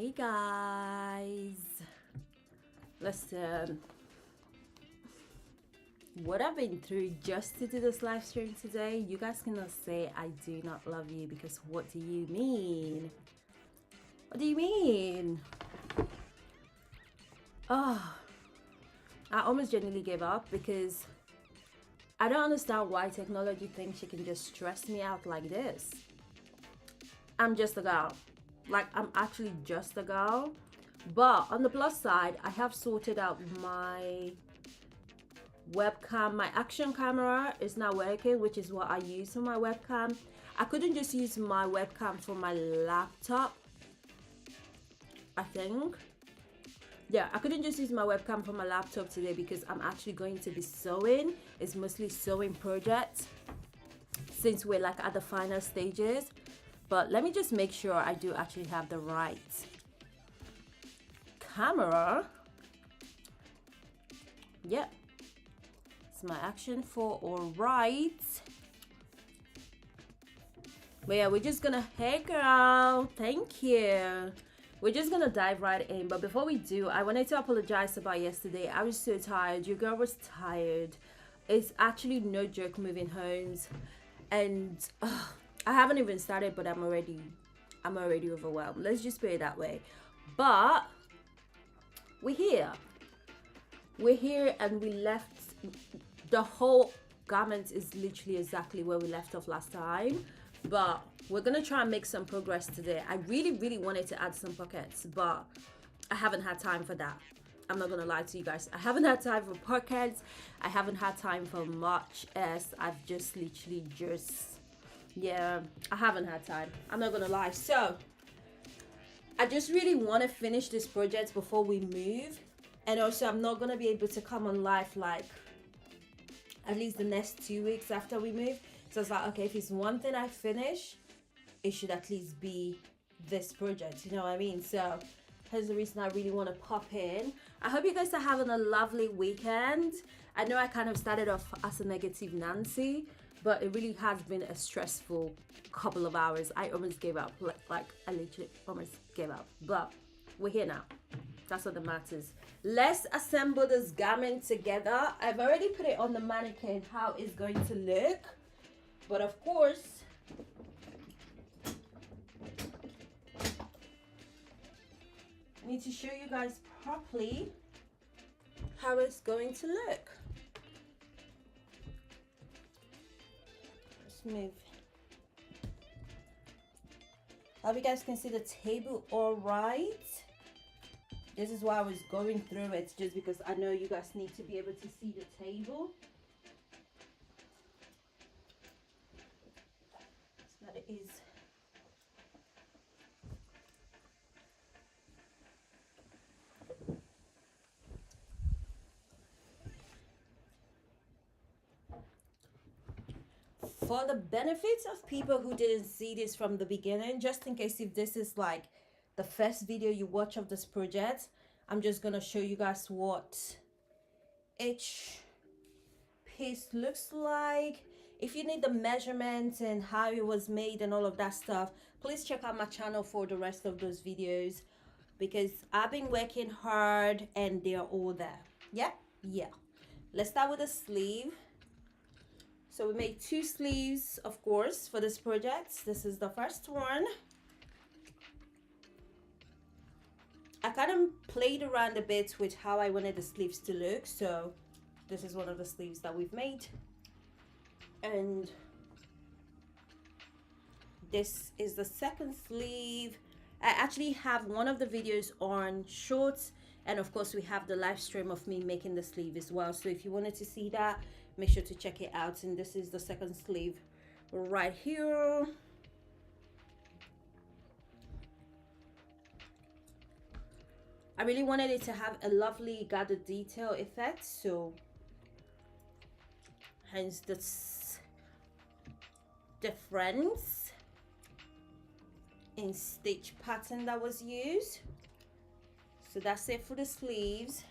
Hey guys, listen, what I've been through just to do this live stream today, you guys cannot say I do not love you, because what do you mean? What do you mean? Oh, I almost genuinely gave up because I don't understand why technology thinks she can just stress me out like this. I'm just a girl. Like, I'm actually just a girl. But on the plus side, I have sorted out my webcam. My action camera is now working, which is what I use for my webcam. I couldn't just use my webcam for my laptop, I think. Yeah, I couldn't just use my webcam for my laptop today because I'm actually going to be sewing. It's mostly sewing projects since we're like at the final stages. But let me just make sure I do actually have the right camera. Yep. It's my action 4, all right. But yeah, we're just gonna, hey girl, thank you. We're just gonna dive right in. But before we do, I wanted to apologize about yesterday. I was so tired. Your girl was tired. It's actually no joke moving homes. And I haven't even started, but I'm already overwhelmed. Let's just put it that way. But we're here. We're here, and we left. The whole garment is literally exactly where we left off last time. But we're gonna try and make some progress today. I really wanted to add some pockets, but I haven't had time for that. I'm not gonna lie to you guys. I haven't had time for pockets. I haven't had time for much else. I've just literally yeah, I haven't had time. I'm not gonna lie. So I just really want to finish this project before we move. And also, I'm not gonna be able to come on live like at least the next 2 weeks after we move. So it's like, okay, if it's one thing I finish, it should at least be this project, you know what I mean? So here's the reason I really want to pop in. I hope you guys are having a lovely weekend. I know I kind of started off as a negative Nancy, but it really has been a stressful couple of hours. I almost gave up. Like I literally almost gave up. But we're here now. That's what matters. Let's assemble this garment together. I've already put it on the mannequin how it's going to look. But of course, I need to show you guys properly how it's going to look. Let's move. Hope you guys can see the table all right. This is why I was going through it, just because I know you guys need to be able to see the table. So that it is. For the benefits of people who didn't see this from the beginning, just in case if this is like the first video you watch of this project, I'm just gonna show you guys what each piece looks like. If you need the measurements and how it was made and all of that stuff, please check out my channel for the rest of those videos, because I've been working hard and they're all there. Yeah. Let's start with the sleeve. So we made 2 sleeves, of course, for this project. This is the first one. I kind of played around a bit with how I wanted the sleeves to look. So this is one of the sleeves that we've made. And this is the second sleeve. I actually have one of the videos on shorts. And of course, we have the live stream of me making the sleeve as well. So if you wanted to see that, make sure to check it out. And this is the second sleeve right here. I really wanted it to have a lovely gathered detail effect, so hence the difference in stitch pattern that was used. So that's it for the sleeves.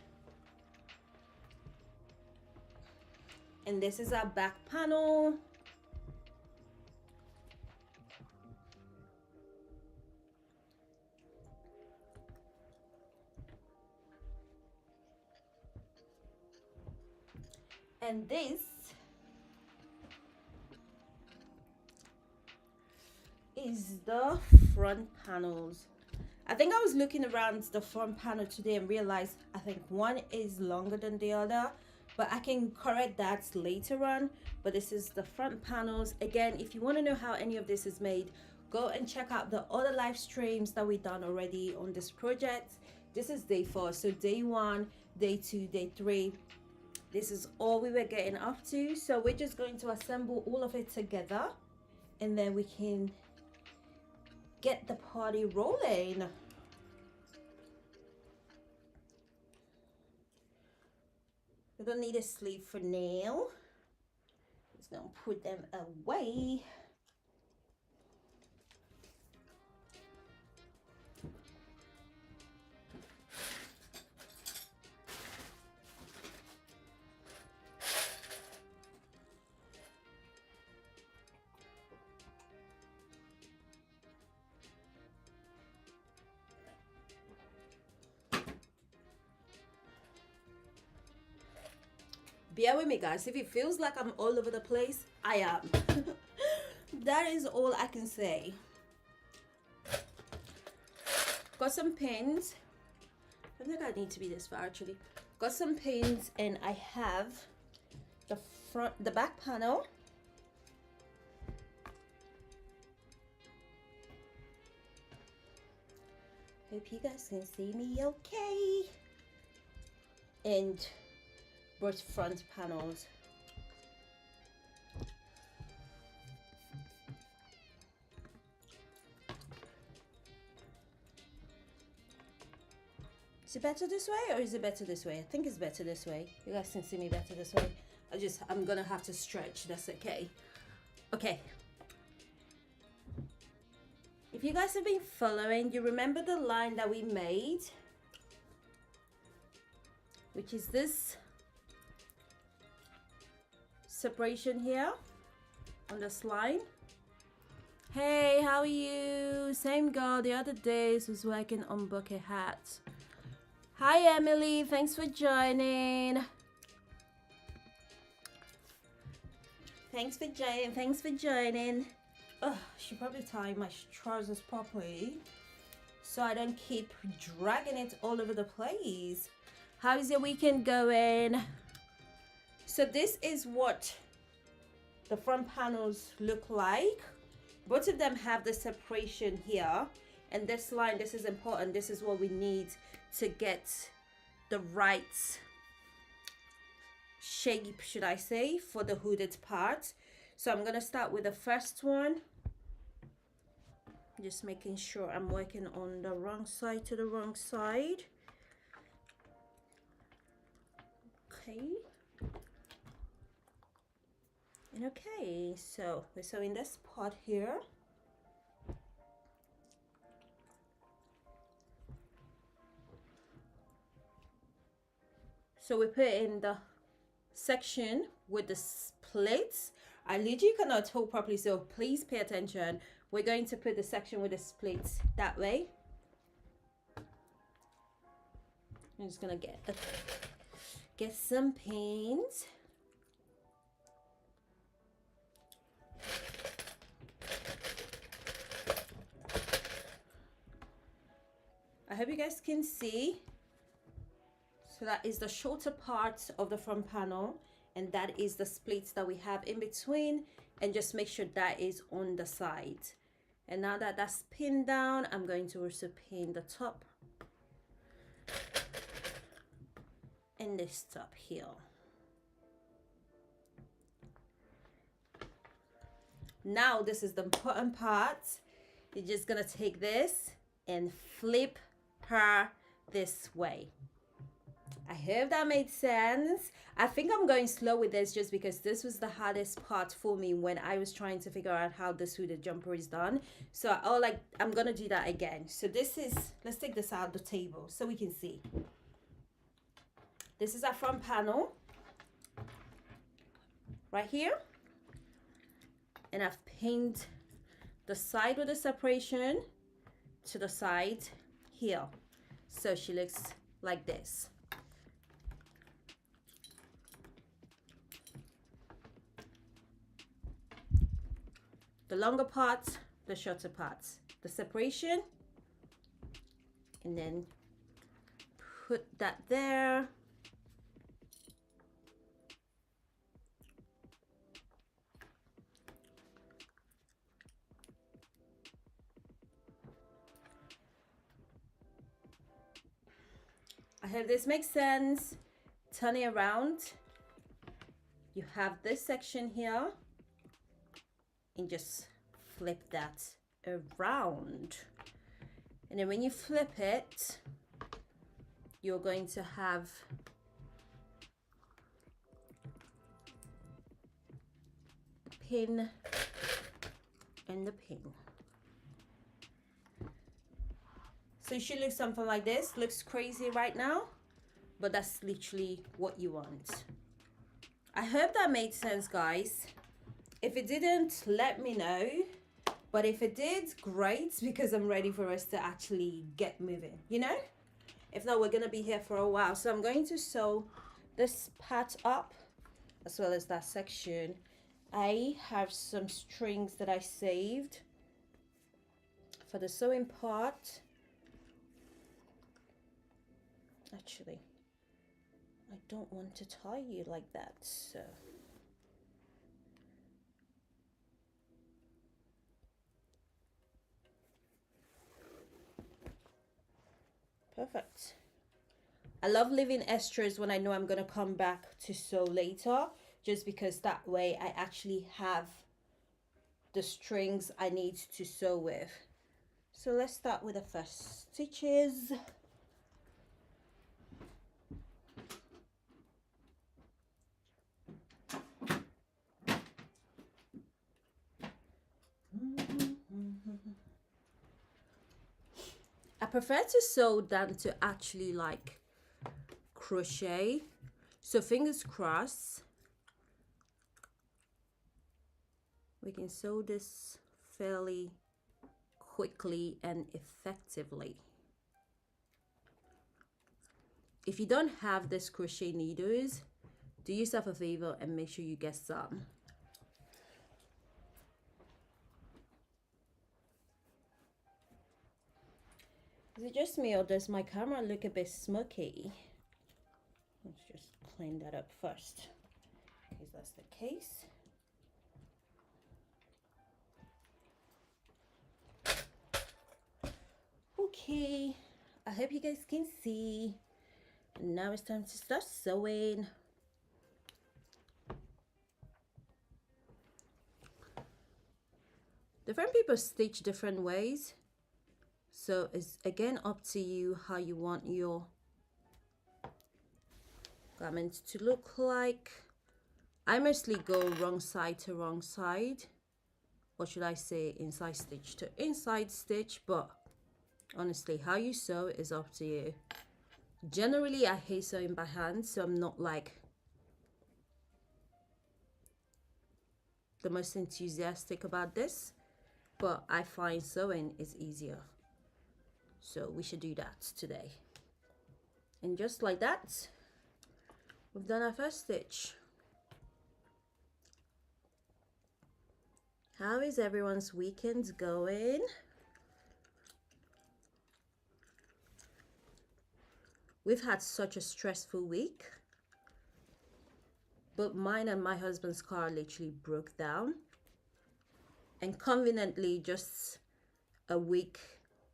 And this is our back panel. And this is the front panels. I think I was looking around the front panel today and realized I think one is longer than the other, but I can correct that later on. But this is the front panels. Again, if you want to know how any of this is made, go and check out the other live streams that we've done already on this project. This is day 4, so day 1, day 2, day 3, this is all we were getting up to. So we're just going to assemble all of it together, and then we can get the party rolling. We don't need a sleeve for now. Just gonna put them away. Bear with me, guys. If it feels like I'm all over the place, I am. That is all I can say. Got some pins. I think I need to be this far actually. Got some pins, and I have the back panel. Hope you guys can see me okay. And both front panels. Is it better this way or is it better this way? I think it's better this way. You guys can see me better this way. I'm gonna have to stretch, that's okay. Okay. If you guys have been following, you remember the line that we made, which is this separation here on this line. Hey, how are you? Same girl the other days was working on bucket hats. Hi Emily, thanks for joining. Thanks for joining. Oh, I should probably tie my trousers properly so I don't keep dragging it all over the place. How's your weekend going? So this is what the front panels look like. Both of them have the separation here, and this line, this is important. This is what we need to get the right shape, should I say, for the hooded part. So I'm gonna start with the first one, just making sure I'm working on the wrong side to the wrong side. Okay. And okay, so we're sewing this part here. So we put in the section with the splits. I literally cannot talk properly, so please pay attention. We're going to put the section with the splits that way. I'm just gonna get some pins. I hope you guys can see. So that is the shorter part of the front panel, and that is the splits that we have in between, and just make sure that is on the side. And now that that's pinned down, I'm going to also pin the top and this top here. Now this is the important part. You're just gonna take this and flip her this way. I hope that made sense. I think I'm going slow with this just because this was the hardest part for me when I was trying to figure out how this hooded jumper is done. So I'm gonna do that again. So this is, let's take this out of the table so we can see. This is our front panel right here, and I've pinned the side with the separation to the side here, so she looks like this. the longer part, the shorter parts, the separation, and then put that there. I hope this makes sense. Turn it around. You have this section here, and just flip that around. And then when you flip it, you're going to have the pin and the pin. So it should look something like this. Looks crazy right now, but that's literally what you want. I hope that made sense, guys. If it didn't, let me know. But if it did, great, because I'm ready for us to actually get moving, you know? If not, we're gonna be here for a while. So I'm going to sew this part up as well as that section. I have some strings that I saved for the sewing part. Actually, I don't want to tie you like that, so perfect. I love leaving extras when I know I'm gonna come back to sew later, just because that way I actually have the strings I need to sew with. So let's start with the first stitches. I prefer to sew than to actually like crochet, so fingers crossed we can sew this fairly quickly and effectively. If you don't have this crochet needles, do yourself a favor and make sure you get some. Is it just me, or does my camera look a bit smoky? Let's just clean that up first, because that's the case. Okay, I hope you guys can see. And now it's time to start sewing. Different people stitch different ways, so it's again up to you how you want your garment to look like. I mostly go wrong side to wrong side, or should I say inside stitch to inside stitch, but honestly, how you sew is up to you. Generally, I hate sewing by hand, so I'm not like the most enthusiastic about this, but I find sewing is easier. So we should do that today. And just like that, we've done our first stitch. How is everyone's weekend going? We've had such a stressful week, but mine and my husband's car literally broke down, and conveniently just a week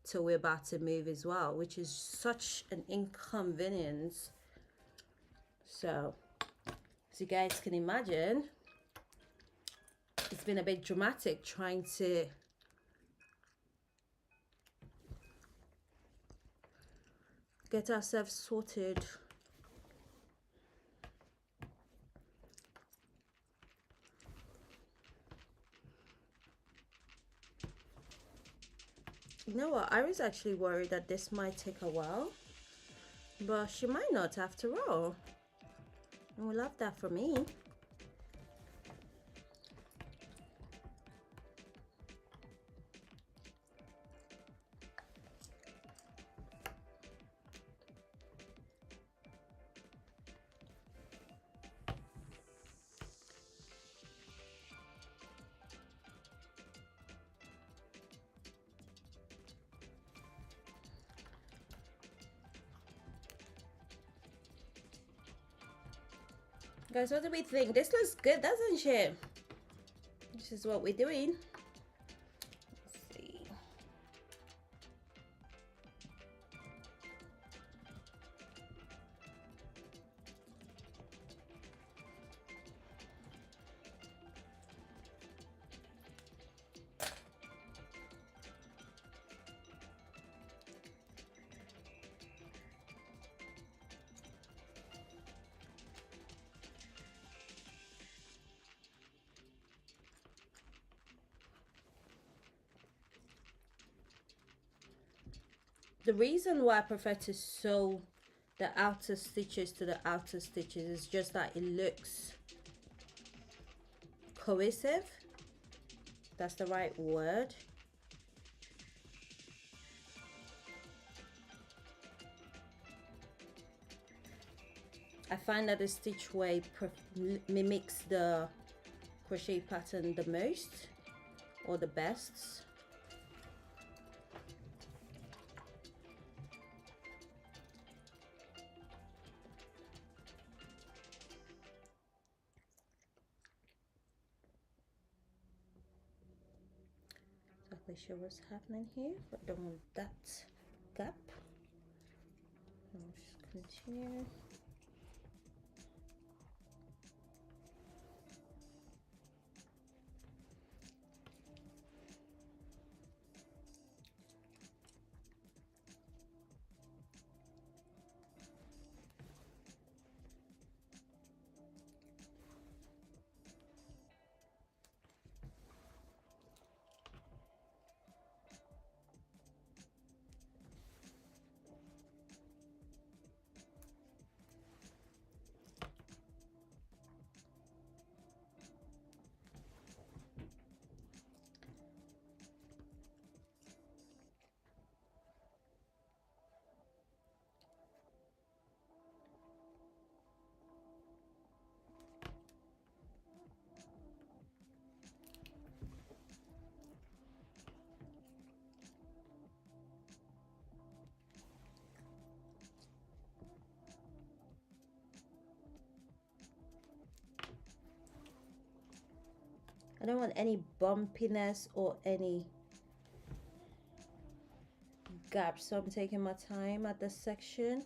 till we're about to move as well, which is such an inconvenience. So as you guys can imagine, it's been a bit dramatic trying to get ourselves sorted. You know what, I was actually worried that this might take a while, but she might not after all. And we love that for me. Guys, what do we think? This looks good, doesn't it? This is what we're doing. Let's see. The reason why I prefer to sew the outer stitches to the outer stitches is just that it looks cohesive. That's the right word. I find that the stitch way mimics the crochet pattern the most, or the best. Exactly sure what's happening here, but don't want that gap. I'll just continue. I don't want any bumpiness or any gaps, so I'm taking my time at this section.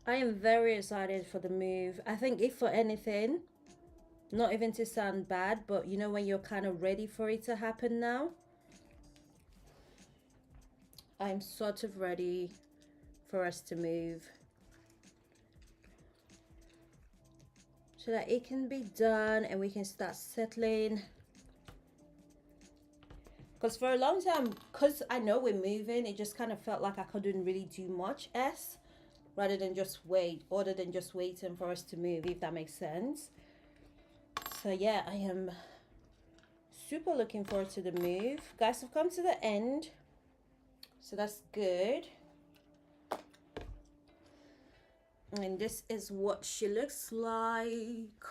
I am very excited for the move. I think if for anything, not even to sound bad, but you know when you're kind of ready for it to happen now, I'm sort of ready for us to move so that it can be done and we can start settling. Because for a long time, because I know we're moving, it just kind of felt like I couldn't really do much rather than just wait, other than just waiting for us to move, if that makes sense. So yeah, I am super looking forward to the move. Guys, I've come to the end, so that's good. And this is what she looks like.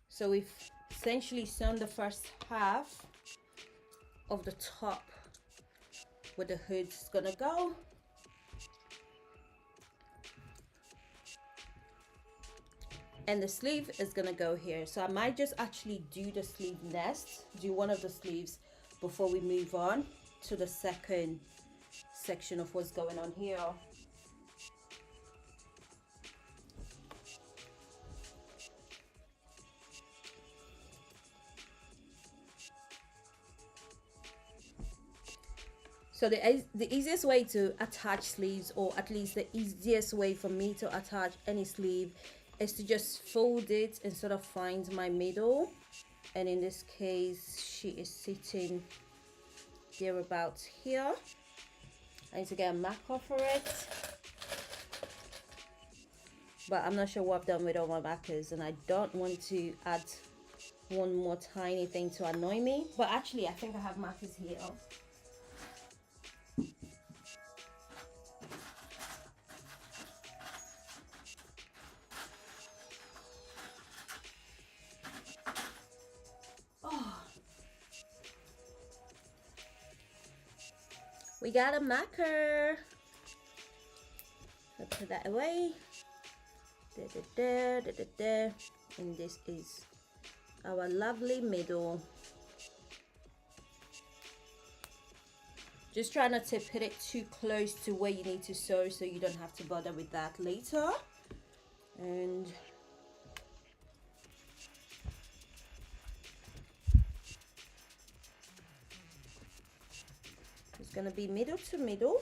So we've essentially sewn the first half of the top where the hood's gonna go. And the sleeve is gonna go here. So I might just actually do the sleeve next, do one of the sleeves before we move on to the second section of what's going on here. So the easiest way to attach sleeves, or at least the easiest way for me to attach any sleeve, is to just fold it and sort of find my middle. And in this case, she is sitting thereabouts here. I need to get a marker for it, but I'm not sure what I've done with all my markers, and I don't want to add one more tiny thing to annoy me. But actually, I think I have markers here. Oh, we got a marker. I'll put that away. And this is our lovely middle. Just try not to put it too close to where you need to sew, so you don't have to bother with that later. And it's gonna be middle to middle.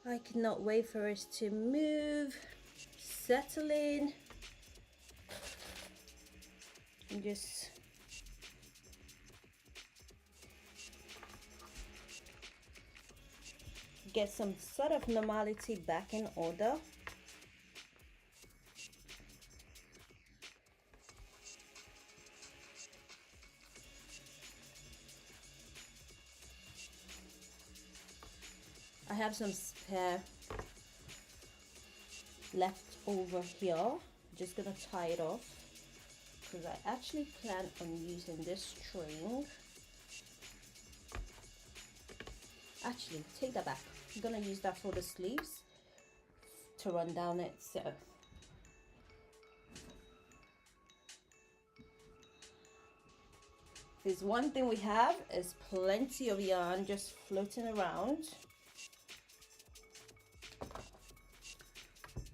I cannot wait for us to move, settle in, and just get some sort of normality back in order. I have some spare left over here. I'm just gonna tie it off because I actually plan on using this string. Actually, take that back. I'm gonna use that for the sleeves to run down it. So there's one thing we have is plenty of yarn just floating around.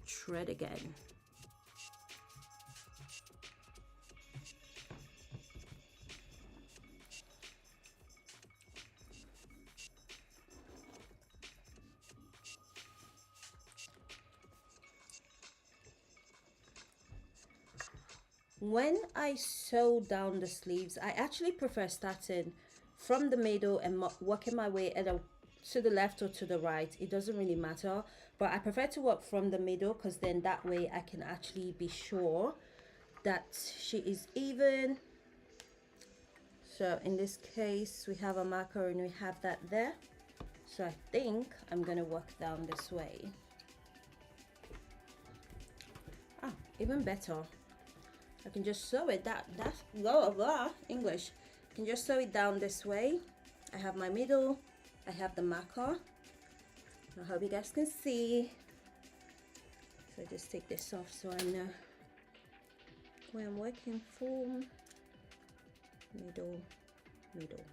Thread again. When I sew down the sleeves, I actually prefer starting from the middle and working my way either to the left or to the right. It doesn't really matter, but I prefer to work from the middle because then that way I can actually be sure that she is even. So in this case, we have a marker and we have that there. So I think I'm gonna work down this way. Ah, even better. I can just sew it that's blah blah English. I can just sew it down this way. I have my middle, I have the marker. I hope you guys can see. So just take this off so I know where I'm working from. Middle, middle.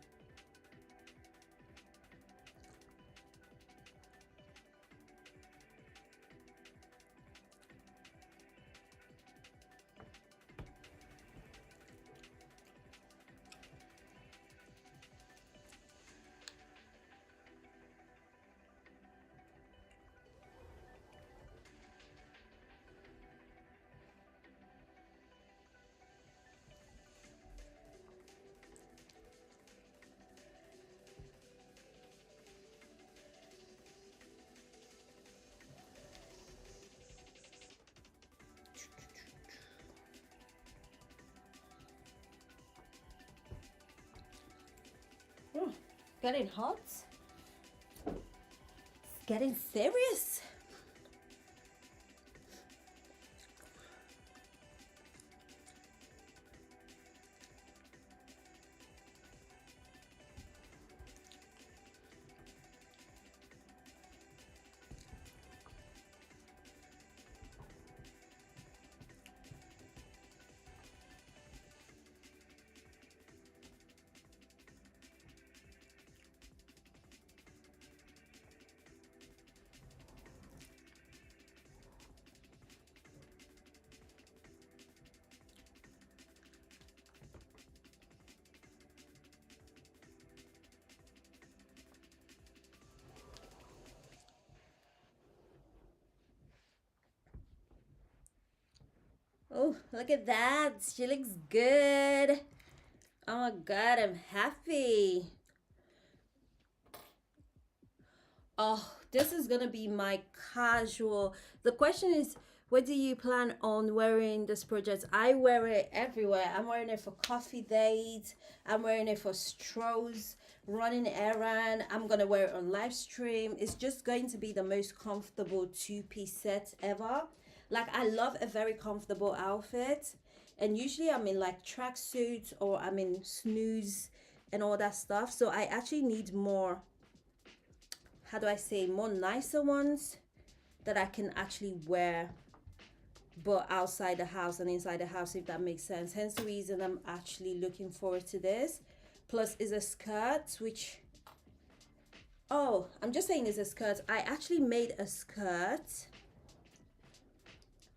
Oh, getting hot. It's getting serious. Oh, look at that. She looks good. Oh my God, I'm happy. Oh, this is gonna be my casual. The question is, what do you plan on wearing this project? I wear it everywhere. I'm wearing it for coffee dates. I'm wearing it for strolls, running errand. I'm gonna wear it on live stream. It's just going to be the most comfortable two-piece set ever. Like, I love a very comfortable outfit, and usually I'm in like tracksuits or I'm in snooze and all that stuff. So I actually need more, how do I say, more nicer ones that I can actually wear but outside the house and inside the house, if that makes sense. Hence the reason I'm actually looking forward to this. Plus is a skirt, which, oh, I'm just saying it's a skirt. I actually made a skirt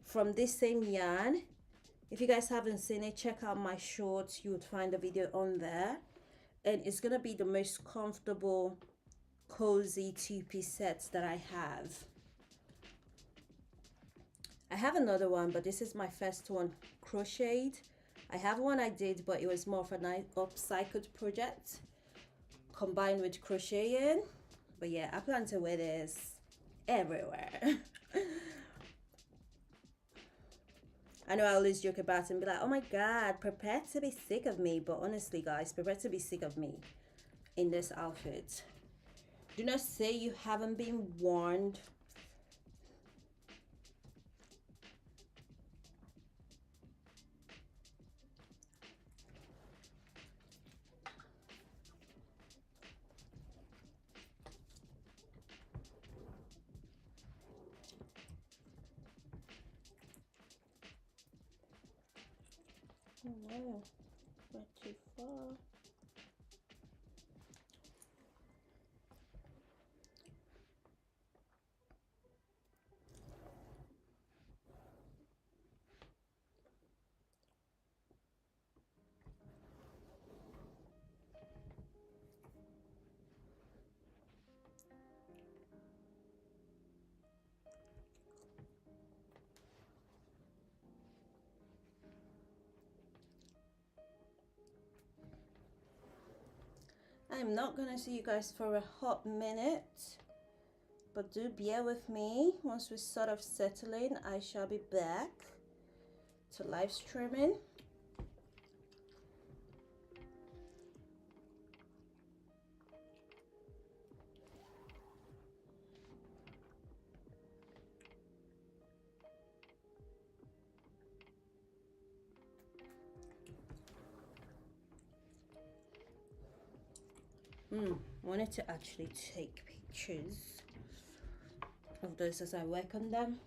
from this same yarn. If you guys haven't seen it, check out my shorts. You would find the video on there. And it's gonna be the most comfortable, cozy two-piece sets that I have. I have another one, but this is my first one crocheted. I have one I did, but it was more of an upcycled project combined with crocheting. But yeah, I plan to wear this everywhere. I know I always joke about it and be like, oh my God, prepare to be sick of me. But honestly, guys, prepare to be sick of me in this outfit. Do not say you haven't been warned. Oh no, not too far. I'm not gonna see you guys for a hot minute, but do bear with me. Once we sort of settle in, I shall be back to live streaming. Wanted to actually take pictures of those as I work on them.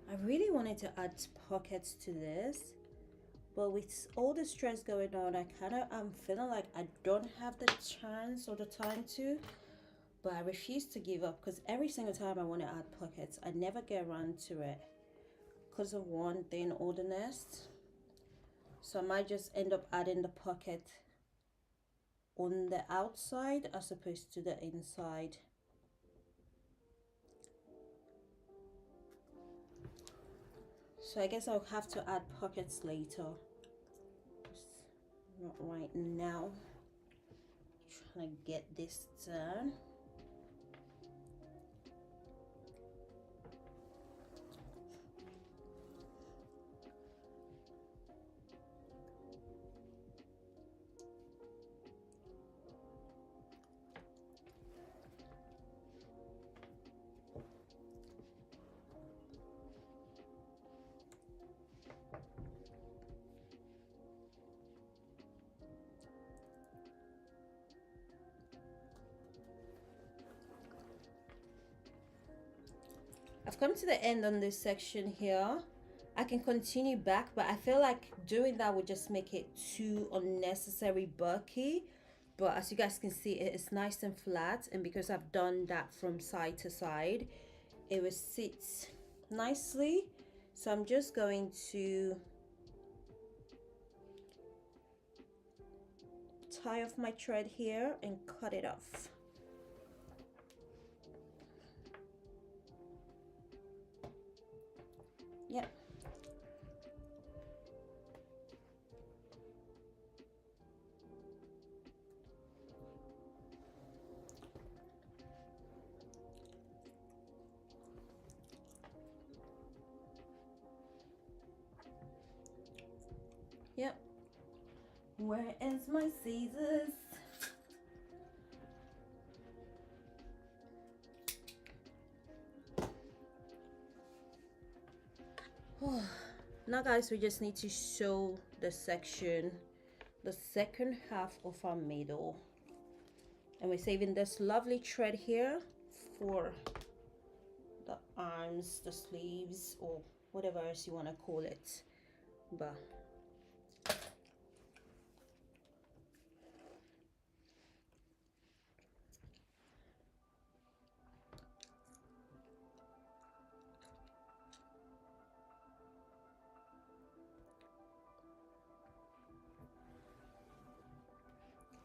I really wanted to add pockets to this, but with all the stress going on, I kind of am feeling like I don't have the chance or the time to, but I refuse to give up because every single time I want to add pockets, I never get around to it because of one thing or the next. So I might just end up adding the pocket on the outside as opposed to the inside. So I guess I'll have to add pockets later. Just not right now. Trying to get this done. I've come to the end on this section here. I can continue back, but I feel like doing that would just make it too unnecessary bulky. But as you guys can see, it is nice and flat, and because I've done that from side to side, it will sit nicely. So I'm just going to tie off my thread here and cut it off. Yep. Yep. Where is my scissors? Now guys, we just need to sew the section, the second half of our middle, and we're saving this lovely thread here for the arms, the sleeves, or whatever else you want to call it. But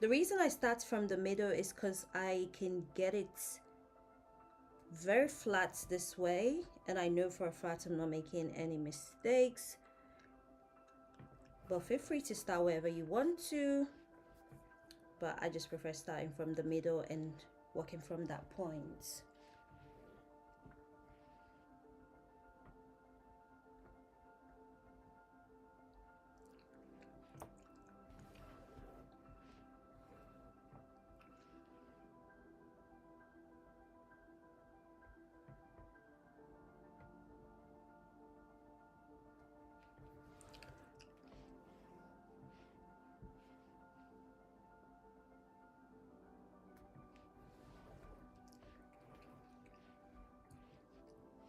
the reason I start from the middle is because I can get it very flat this way, and I know for a fact I'm not making any mistakes. But feel free to start wherever you want to, but I just prefer starting from the middle and working from that point.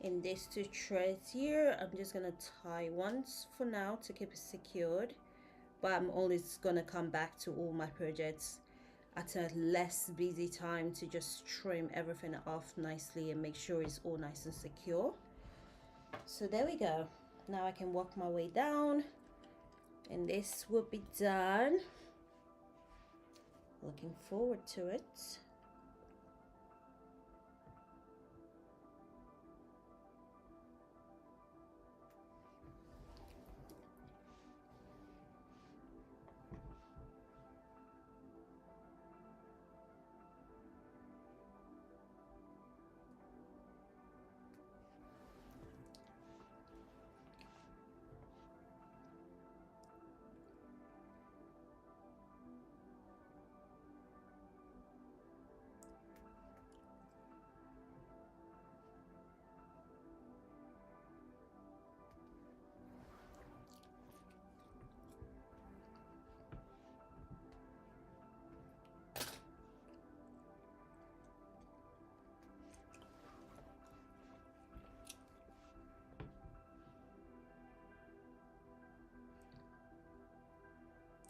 In these two threads here, I'm just gonna tie once for now to keep it secured, but I'm always gonna come back to all my projects at a less busy time to just trim everything off nicely and make sure it's all nice and secure. So there we go. Now I can work my way down and this will be done. Looking forward to it.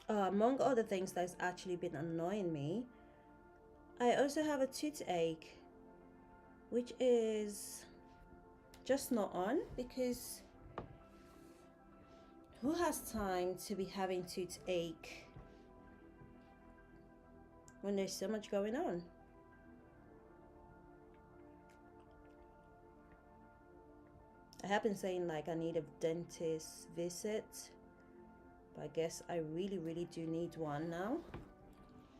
Among other things that's actually been annoying me, I also have a toothache, which is just not on because Who has time to be having toothache when there's so much going on? I have been saying like I need a dentist visit, but I guess I really do need one now.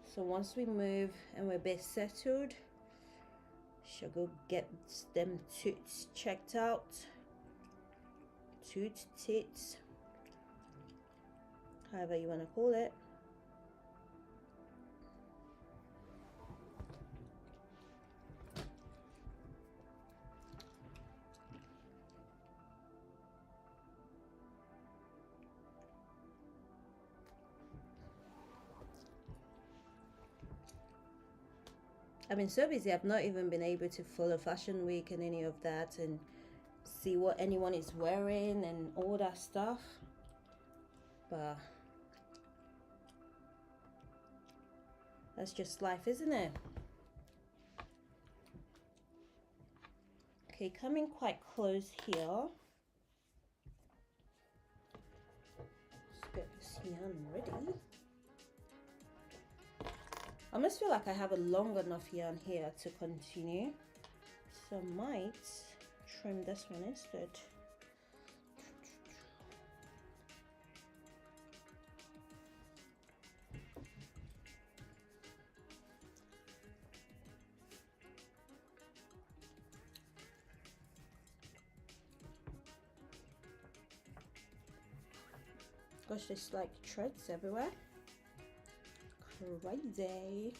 So once we move and we're a bit settled, she'll go get them toots checked out. Tits, however you want to call it. I've been so busy, I've not even been able to follow Fashion Week and any of that and see what anyone is wearing and all that stuff. But that's just life, isn't it? Okay, coming quite close here. Let's get this yarn ready. I almost feel like I have a long enough yarn here to continue, so I might trim this one instead. Gosh, there's like threads everywhere. Crazy.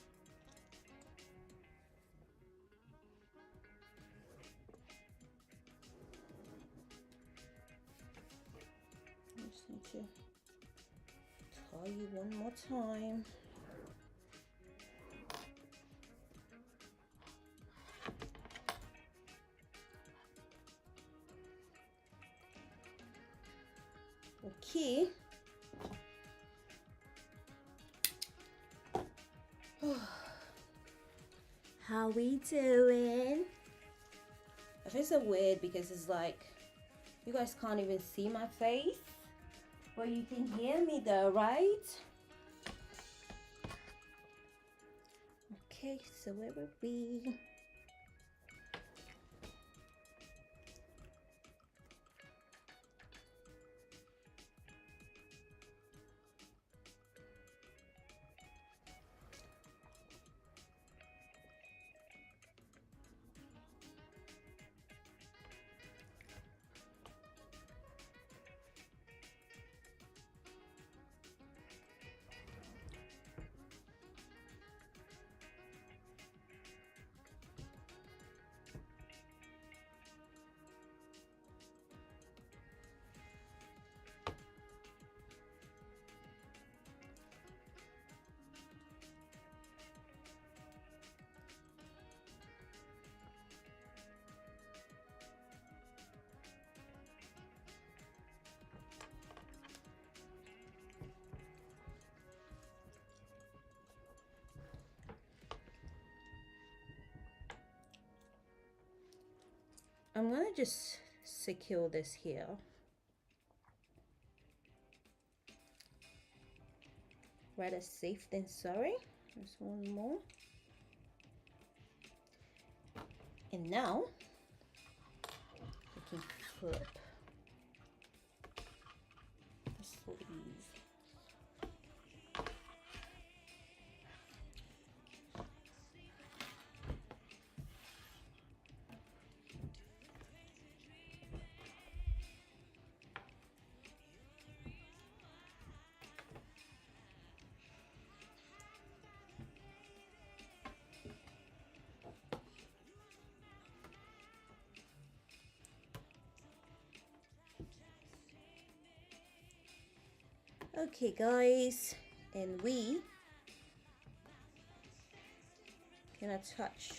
I just need to tie you one more time. Okay. How we doing? I feel so weird because it's like you guys can't even see my face, but you can hear me though, right? Okay, so where were we? I'm gonna just secure this here. Rather safe than sorry. There's one more. And now we can flip the sleeve. Okay guys, and we can attach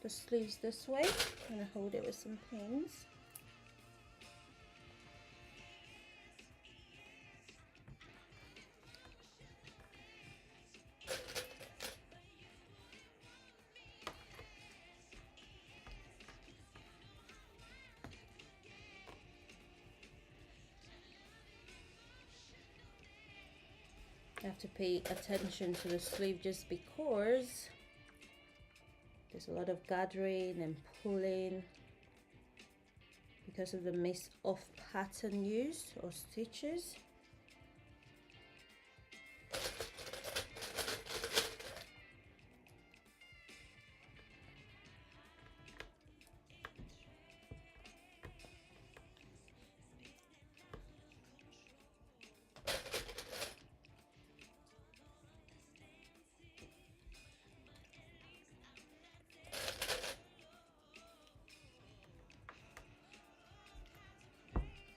the sleeves this way. I'm gonna hold it with some pins. I have to pay attention to the sleeve just because there's a lot of gathering and pulling because of the mix of pattern used or stitches.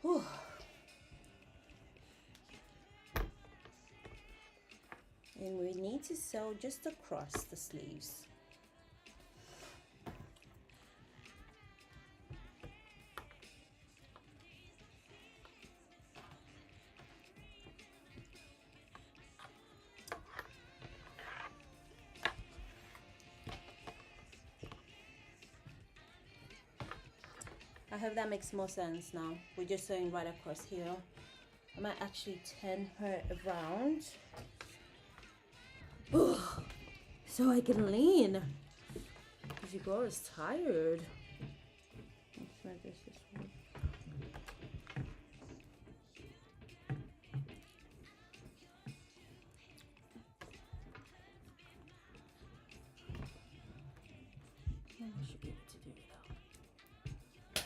Whew. And we need to sew just across the sleeves. I hope that makes more sense now. We're just sewing right across here. I might actually turn her around. Ugh, so I can lean. Because your girl is tired. Let's try this way. I should be able to do it though.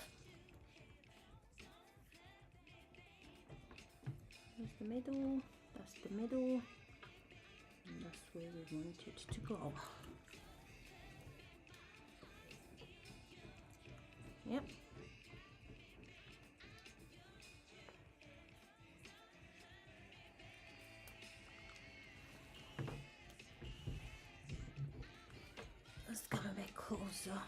There's the middle, that's the middle, and that's where we want it to go. Yep. Let's come a bit closer.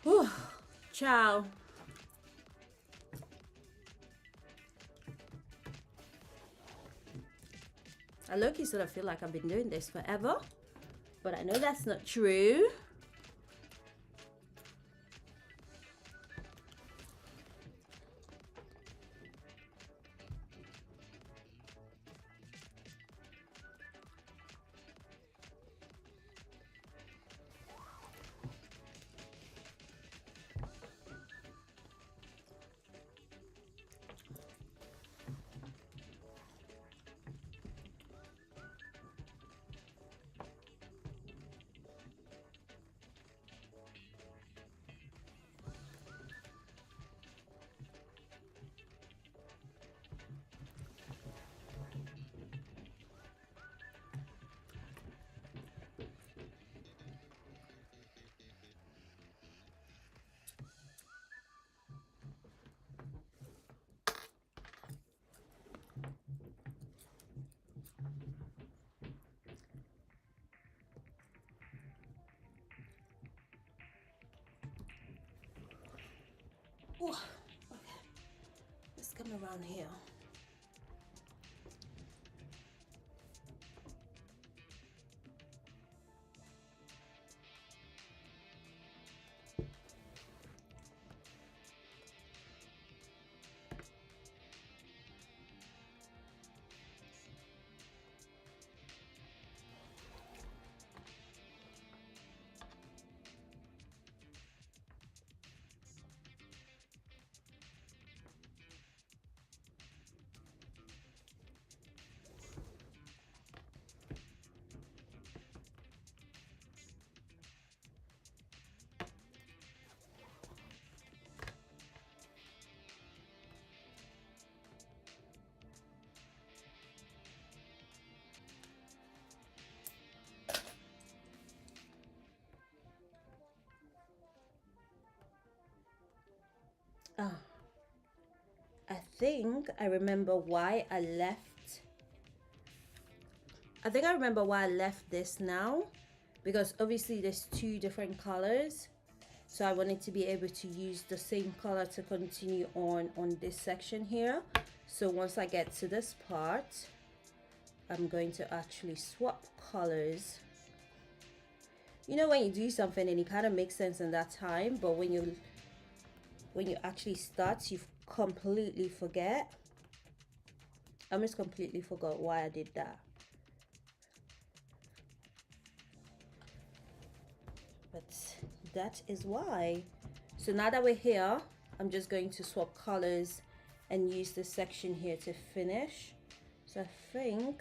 Whew. Ciao. I low-key sort of feel like I've been doing this forever, but I know that's not true. Ooh, okay, let's come around here. Oh, I think I remember why I left. I think I remember why I left this now, because obviously there's two different colors. So I wanted to be able to use the same color to continue on this section here. So once I get to this part, I'm going to actually swap colors. You know, when you do something and it kind of makes sense in that time, but when you actually start, you completely forget. I almost completely forgot why I did that. But that is why. So now that we're here, I'm just going to swap colors and use this section here to finish. So I think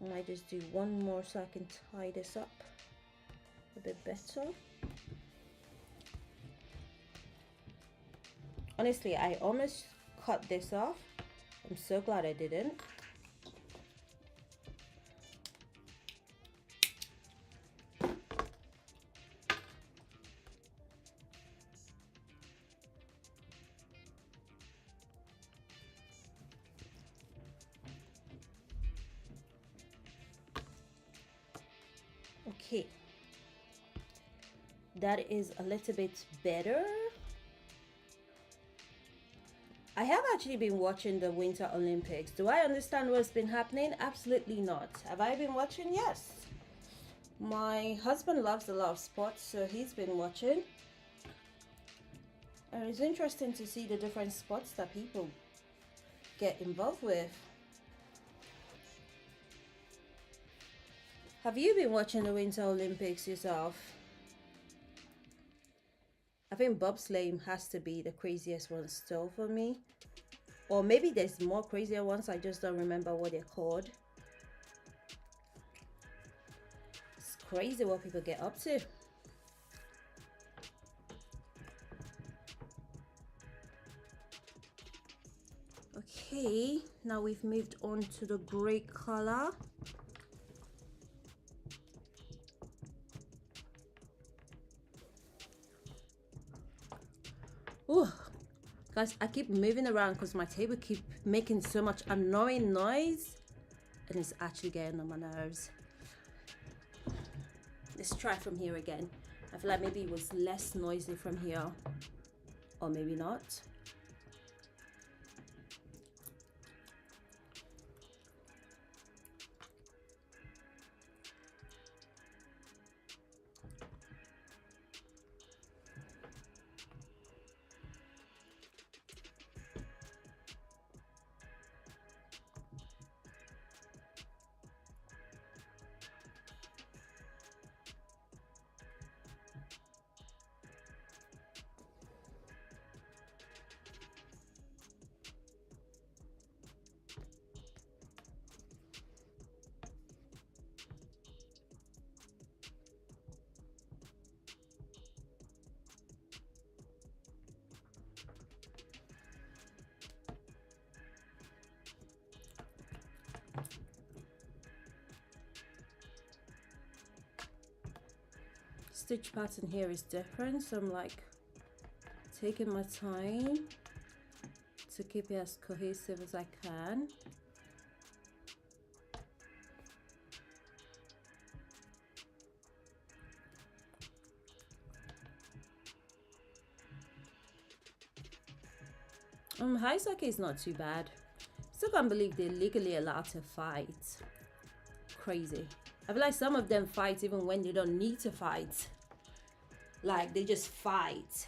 I might just do one more so I can tie this up a bit better. Honestly, I almost cut this off. I'm so glad I didn't. Okay, that is a little bit better. I have actually been watching the Winter Olympics. Do I understand what's been happening? Absolutely not. Have I been watching? Yes. My husband loves a lot of sports, so he's been watching. And it's interesting to see the different sports that people get involved with. Have you been watching the Winter Olympics yourself? I think bobsleighing has to be the craziest one still for me. Or maybe there's more crazier ones, I just don't remember what they're called. It's crazy what people get up to. Okay, now we've moved on to the gray color. Ooh, guys, I keep moving around because my table keep making so much annoying noise and it's actually getting on my nerves. Let's try from here again. I feel like maybe it was less noisy from here, or maybe not. stitch pattern here is different, so I'm like taking my time to keep it as cohesive as I can. High socket is not too bad. Still can't believe they're legally allowed to fight. Crazy. I feel like some of them fight even when they don't need to fight. Like they just fight.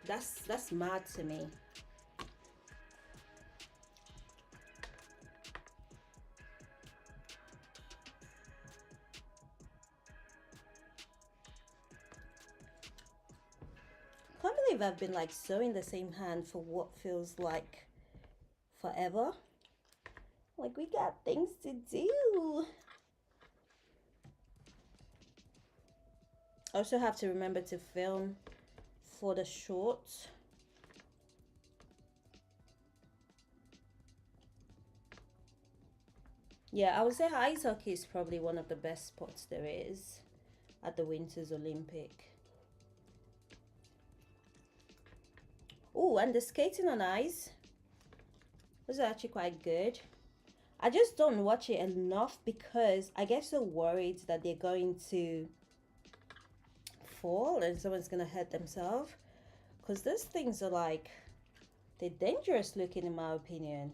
That's mad to me. Can't believe I've been like sewing the same hand for what feels like forever. Like we got things to do. I also have to remember to film for the shorts. Yeah, I would say ice hockey is probably one of the best sports there is at the Winter's Olympic. Oh, and the skating on ice was actually quite good. I just don't watch it enough because I get so worried that they're going to fall and someone's gonna hurt themselves. Because those things are like, they're dangerous looking in my opinion.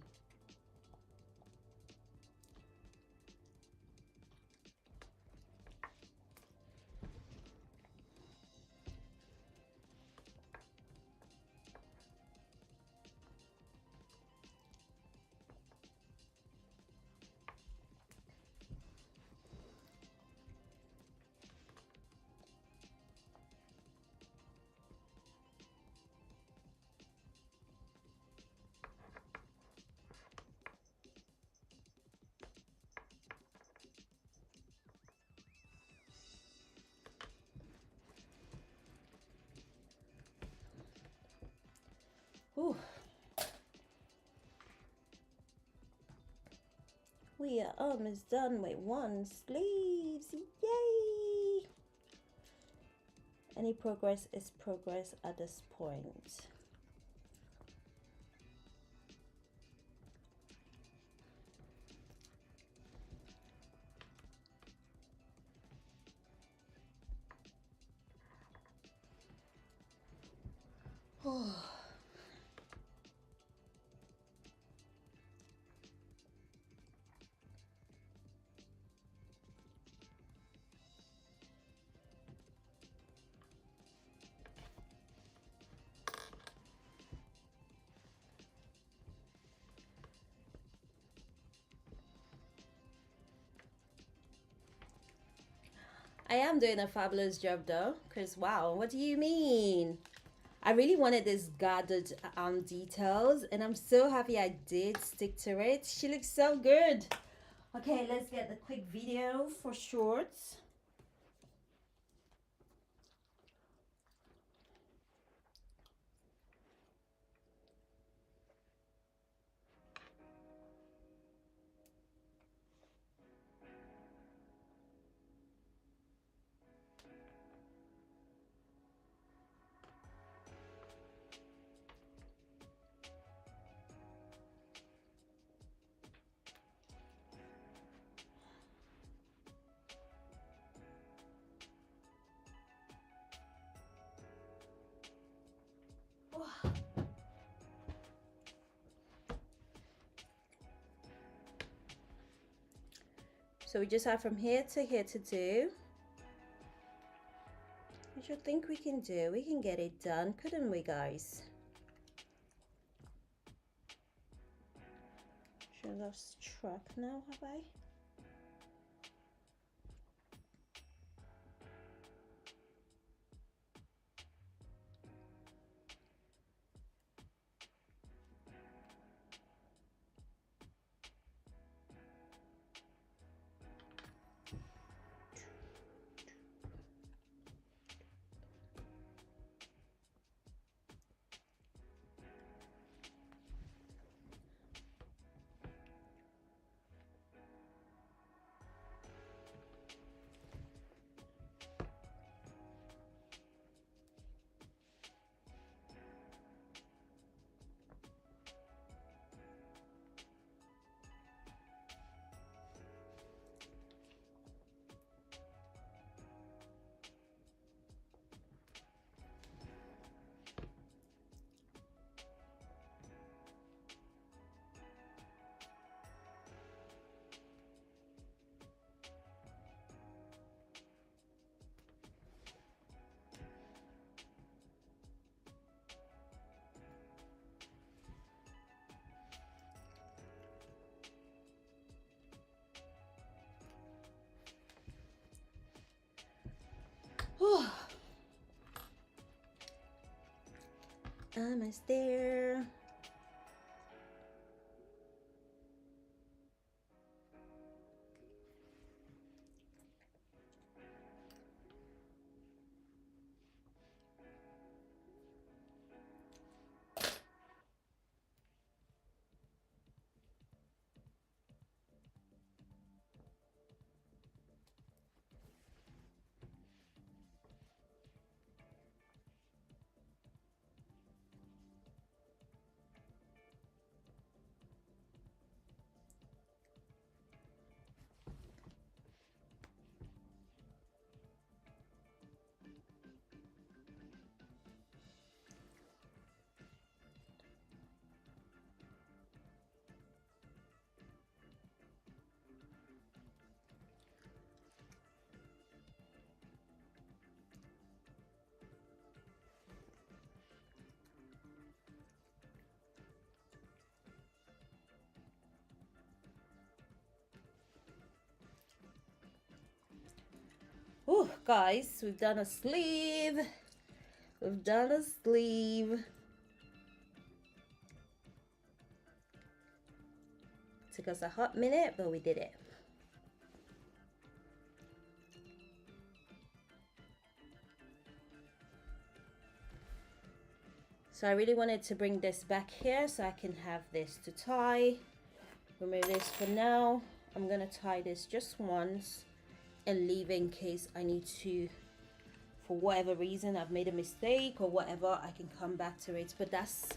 Ooh. We are almost done with one sleeve. Yay! Any progress is progress at this point. Oh. I am doing a fabulous job though, because wow, what do you mean? I really wanted this gathered details and I'm so happy I did stick to it. She looks so good. Okay, let's get the quick video for shorts. So we just have from here to do. I should think we can do. We can get it done, couldn't we, guys? Should have lost track now, have I? almost there. Oh, guys, we've done a sleeve. We've done a sleeve. Took us a hot minute, but we did it. So I really wanted to bring this back here so I can have this to tie. Remove this for now. I'm gonna tie this just once and leave in case I need to, for whatever reason I've made a mistake or whatever, I can come back to it. But that's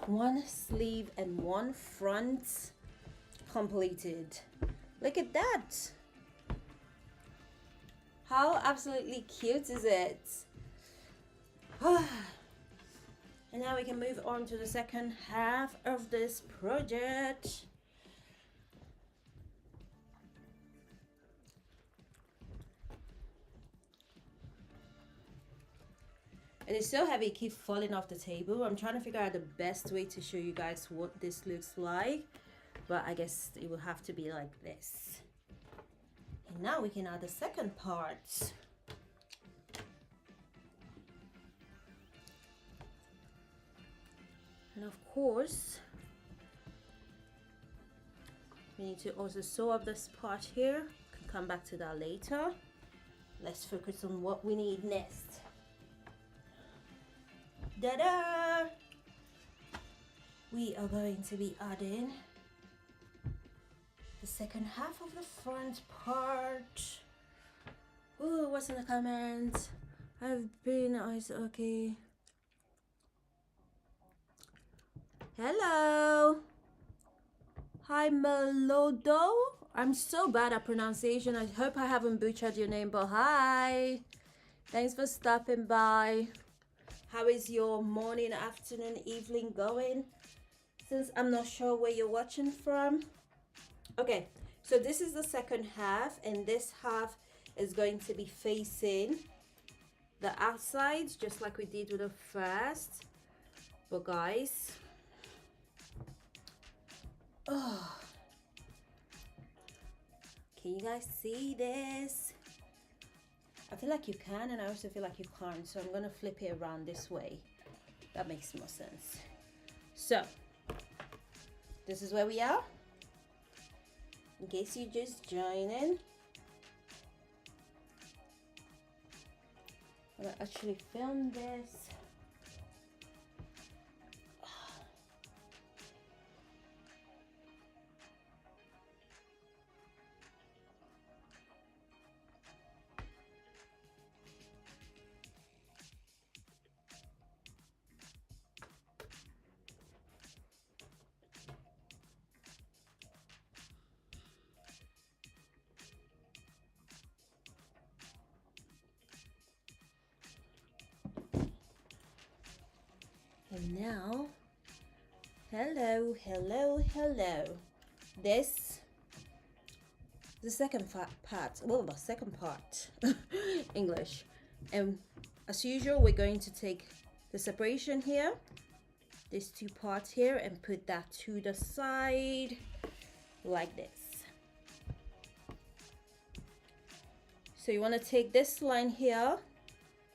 one sleeve and one front completed. Look at that. How absolutely cute is it? And now we can move on to the second half of this project. It is so heavy, it keeps falling off the table. I'm trying to figure out the best way to show you guys what this looks like, but I guess it will have to be like this. And now we can add the second part. And of course, we need to also sew up this part here. Can come back to that later. Let's focus on what we need next. Da-da! We are going to be adding the second half of the front part. Ooh, what's in the comments? I've been ice okay. Hello. Hi Melodo. I'm so bad at pronunciation. I hope I haven't butchered your name, but hi. Thanks for stopping by. How is your morning, afternoon, evening going? Since I'm not sure where you're watching from. Okay, so this is the second half, and this half is going to be facing the outside, just like we did with the first. But guys, oh, can you guys see this? I feel like you can, and I also feel like you can't, so I'm gonna flip it around this way. That makes more sense. So this is where we are, in case you just joining. I'm gonna actually film this. And now, hello, hello, hello. This, the second part, well, the second part, English. And as usual, we're going to take the separation here, these two parts here, and put that to the side, like this. So you want to take this line here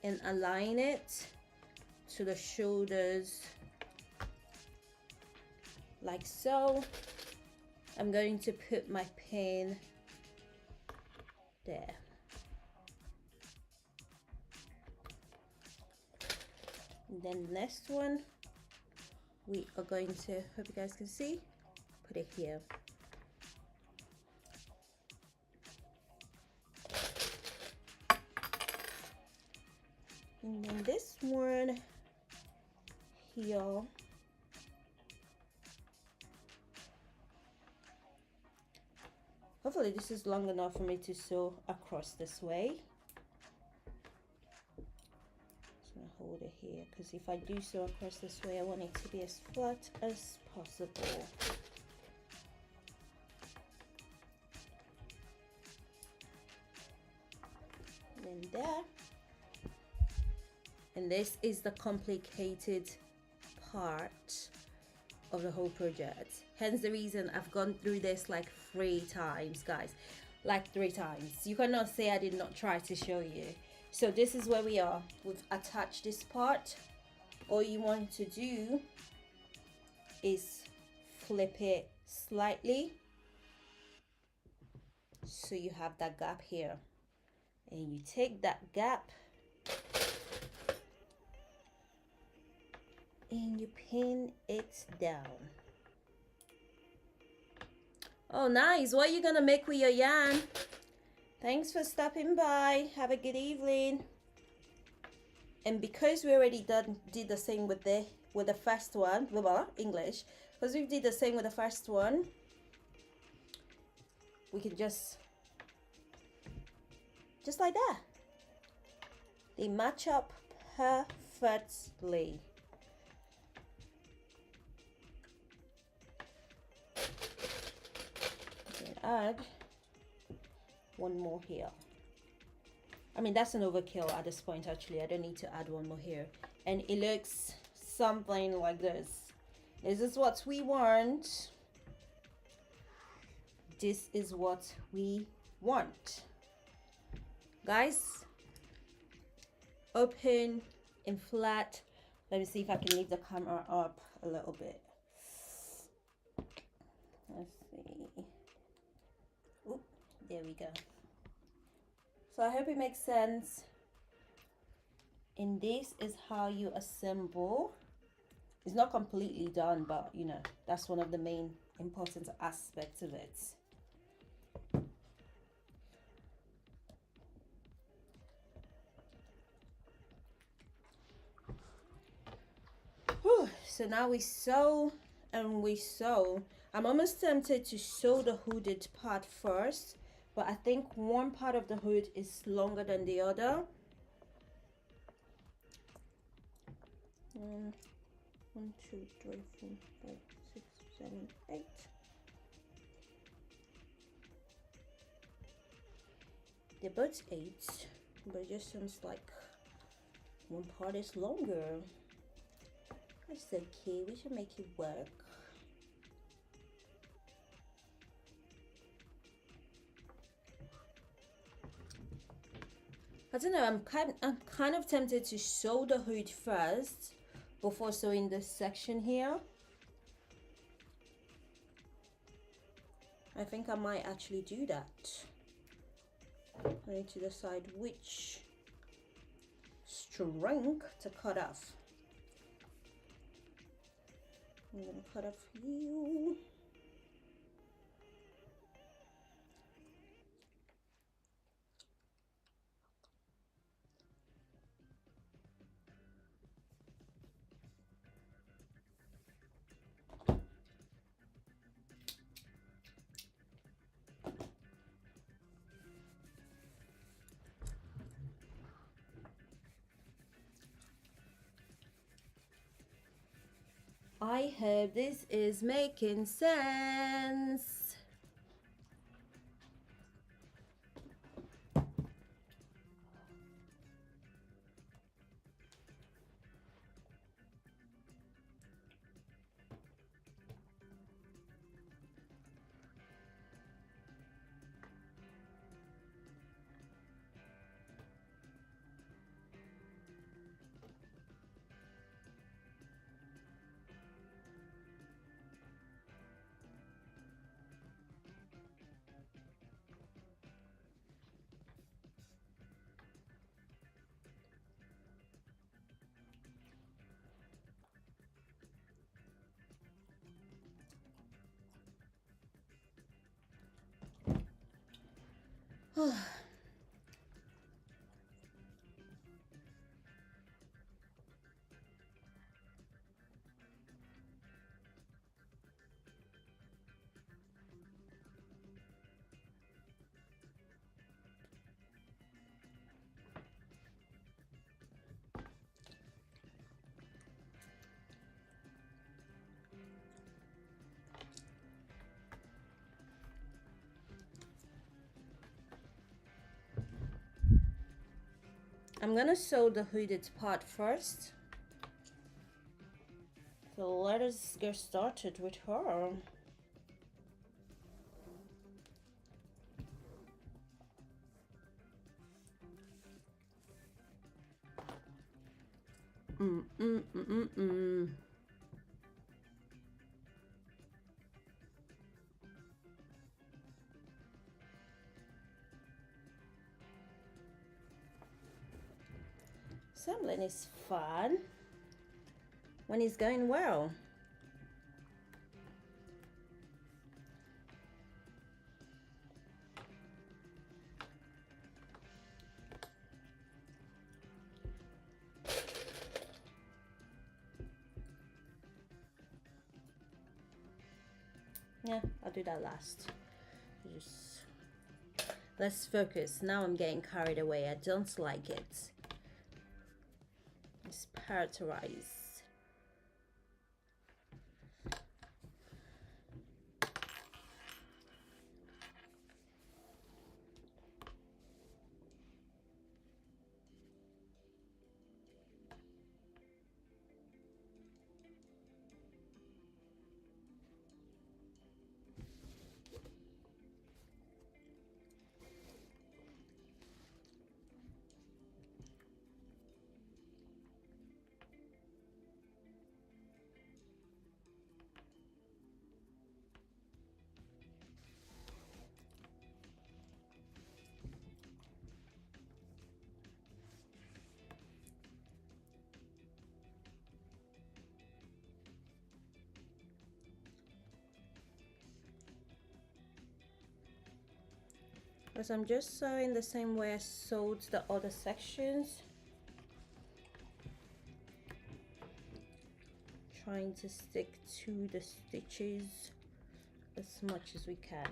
and align it to the shoulders like so. I'm going to put my pin there. And then the next one, we are going to, hope you guys can see, put it here. And then this one here, hopefully this is long enough for me to sew across this way. Just gonna hold it here, because if I do sew across this way, I want it to be as flat as possible. And then there. And this is the complicated part of the whole project. Hence the reason I've gone through this like 3 times, guys. Like 3 times. You cannot say I did not try to show you. So this is where we are. We've attached this part. All you want to do is flip it slightly, so you have that gap here. And you take that gap and you pin it down. Oh, nice. What are you gonna make with your yarn? Thanks for stopping by. Have a good evening. And because we already did the same with the first one, English, because we did the same with the first one, we can just like that. They match up perfectly. Add one more here. I mean, that's an overkill at this point. Actually, I don't need to add one more here. And it looks something like this. Is this what we want? This is what we want, guys. Open and flat. Let me see if I can leave the camera up a little bit. Let's see. Oop, there we go. So I hope it makes sense. And this is how you assemble. It's not completely done, but you know, that's one of the main important aspects of it. Whew. So now we sew and we sew. I'm almost tempted to sew the hooded part first, but I think one part of the hood is longer than the other. 1, 2, 3, 4, 5, 6, 7, 8. They're both 8, but it just seems like one part is longer. That's okay, we should make it work. I don't know, I'm kind of tempted to sew the hood first before sewing this section here. I think I might actually do that. I need to decide which string to cut off. I'm gonna cut off you. I hope this is making sense. I'm gonna sew the hooded part first. So let us get started with her. Assembling is fun when it's going well. Yeah, I'll do that last. Just let's focus. Now I'm getting carried away. I don't like it. It's characterized. Because I'm just sewing the same way I sewed the other sections. Trying to stick to the stitches as much as we can.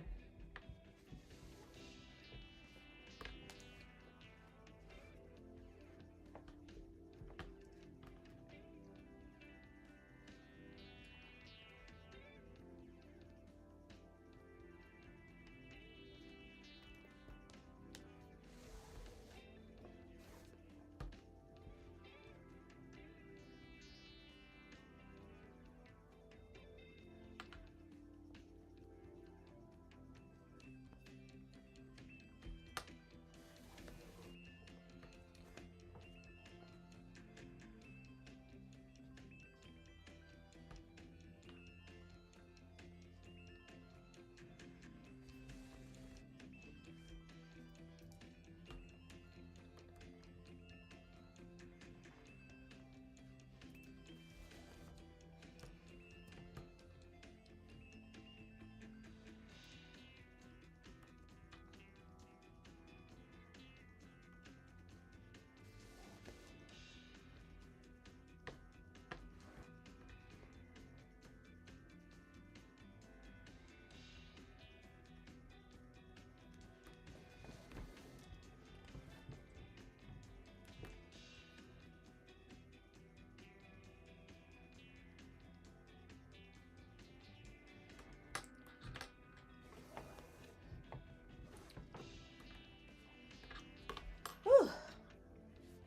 Whew.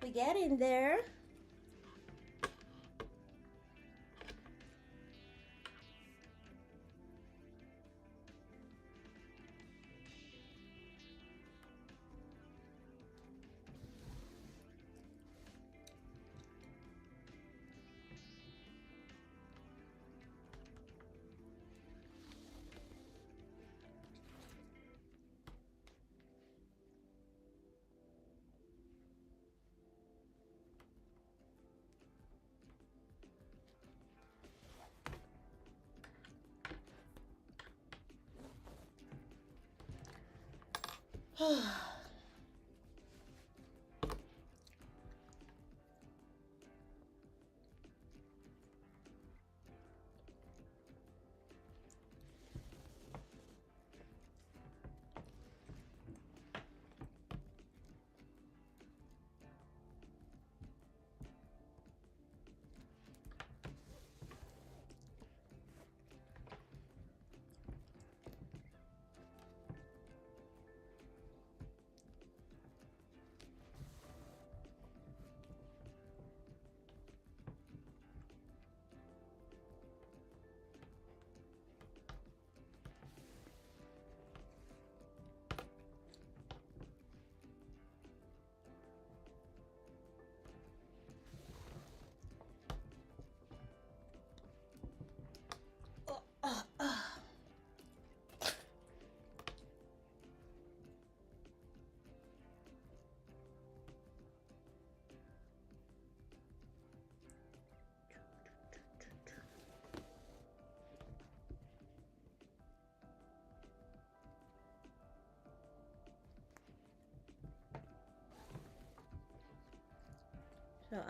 We get in there. So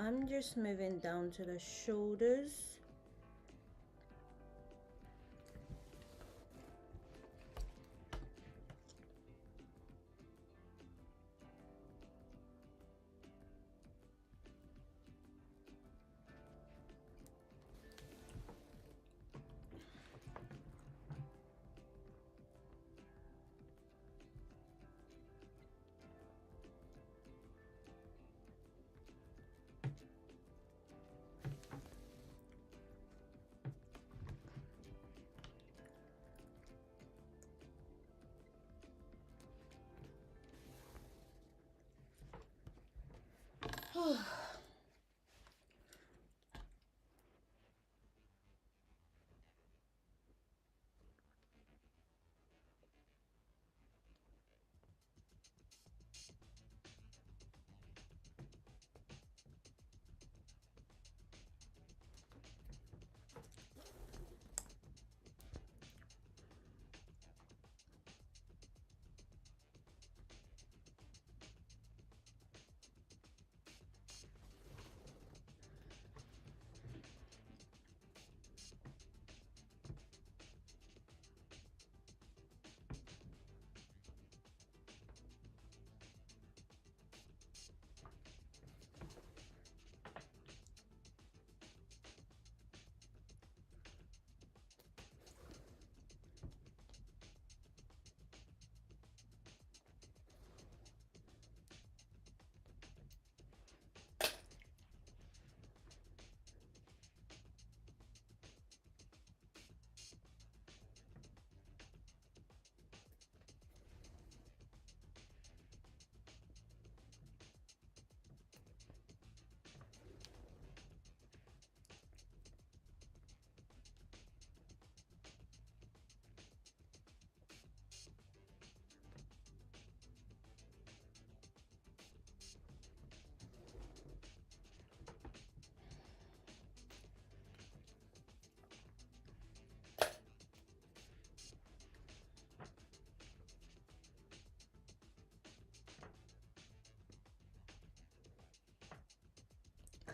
I'm just moving down to the shoulders.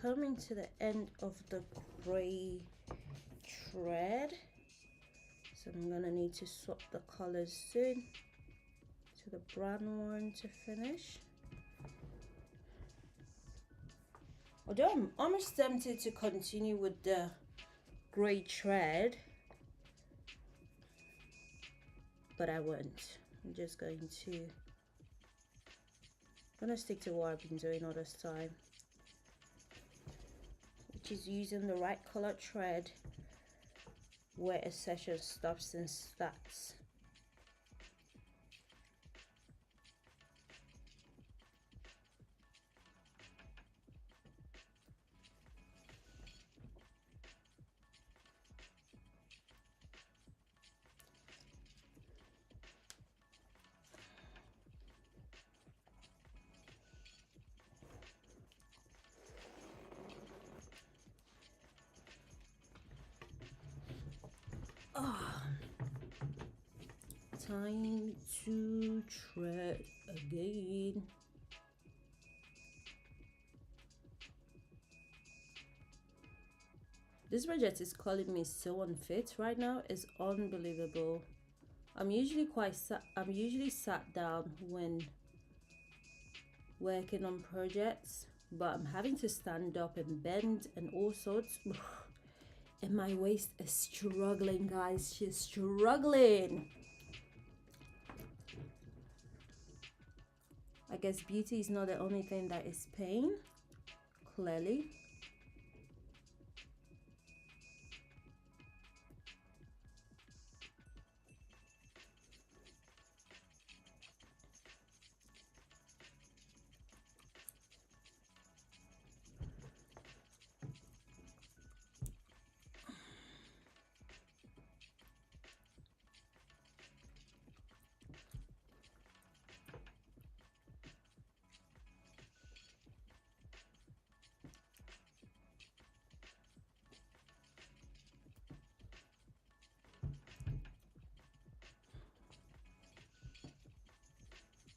Coming to the end of the gray thread, so I'm gonna need to swap the colors soon to the brown one to finish. Although I'm almost tempted to continue with the gray thread, but I won't. I'm just gonna stick to what I've been doing all this time, which is using the right color thread where a session stops and starts. time to thread again. This project is calling me so unfit right now. It's unbelievable. I'm usually sat down when working on projects, but I'm having to stand up and bend and all sorts. And my waist is struggling, guys. She's struggling. I guess beauty is not the only thing that is pain, clearly.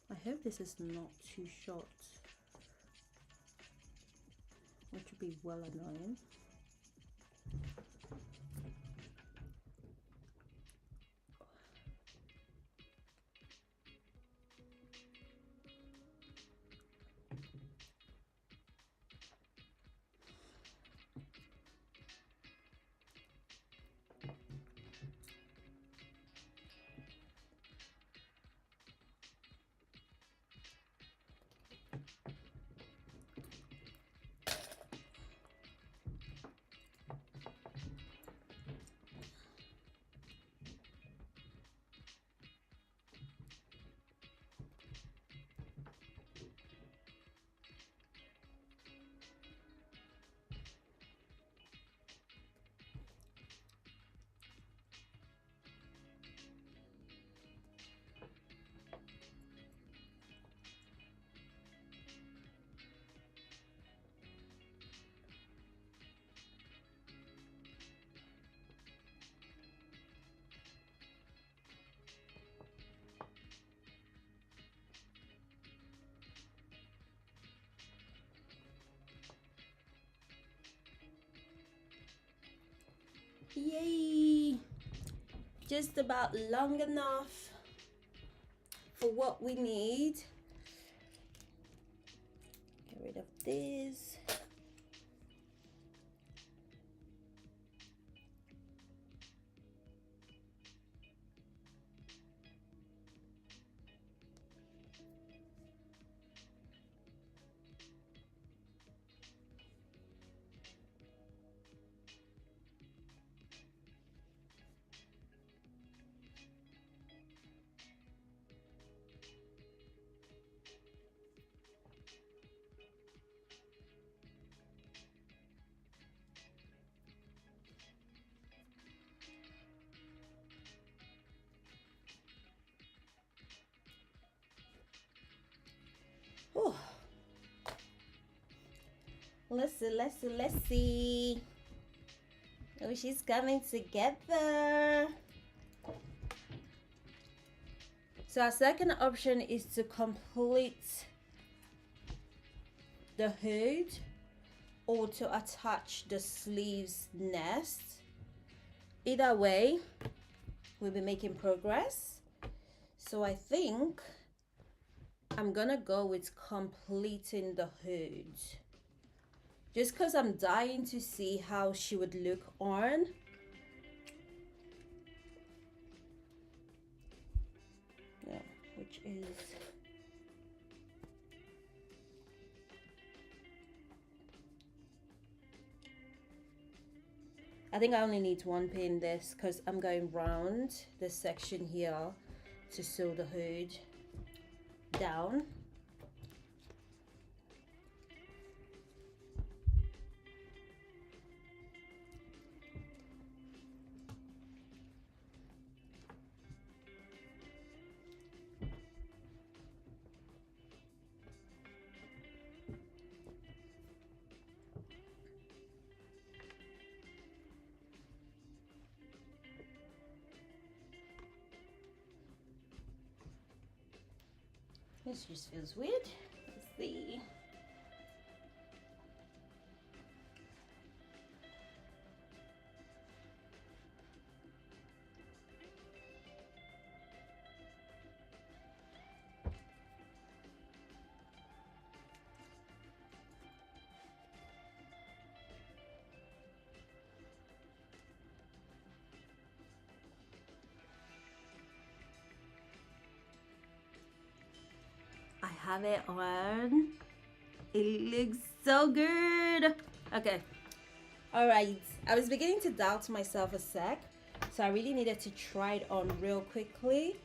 I hope this is not too short, which would be well annoying. Yay! Just about long enough for what we need. Get rid of this. Oh, let's see. Oh, she's coming together. So our second option is to complete the hood or to attach the sleeves nest. Either way, we'll be making progress. So I think I'm gonna go with completing the hood. Just because I'm dying to see how she would look on. Yeah, which is... I think I only need one pin this because I'm going round this section here to sew the hood down. This just feels weird. Let's see. I have it on. It looks so good. Okay. All right. I was beginning to doubt myself a sec, so I really needed to try it on real quickly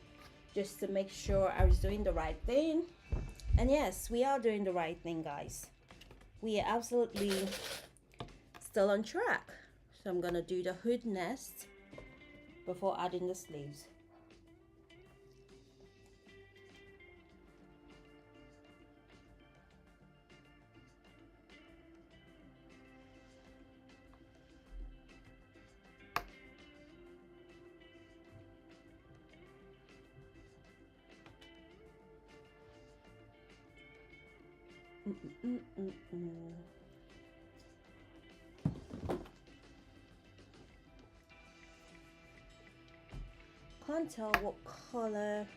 just to make sure I was doing the right thing. And yes, we are doing the right thing, guys. We are absolutely still on track. So I'm gonna do the hood nest before adding the sleeves. Can't tell what color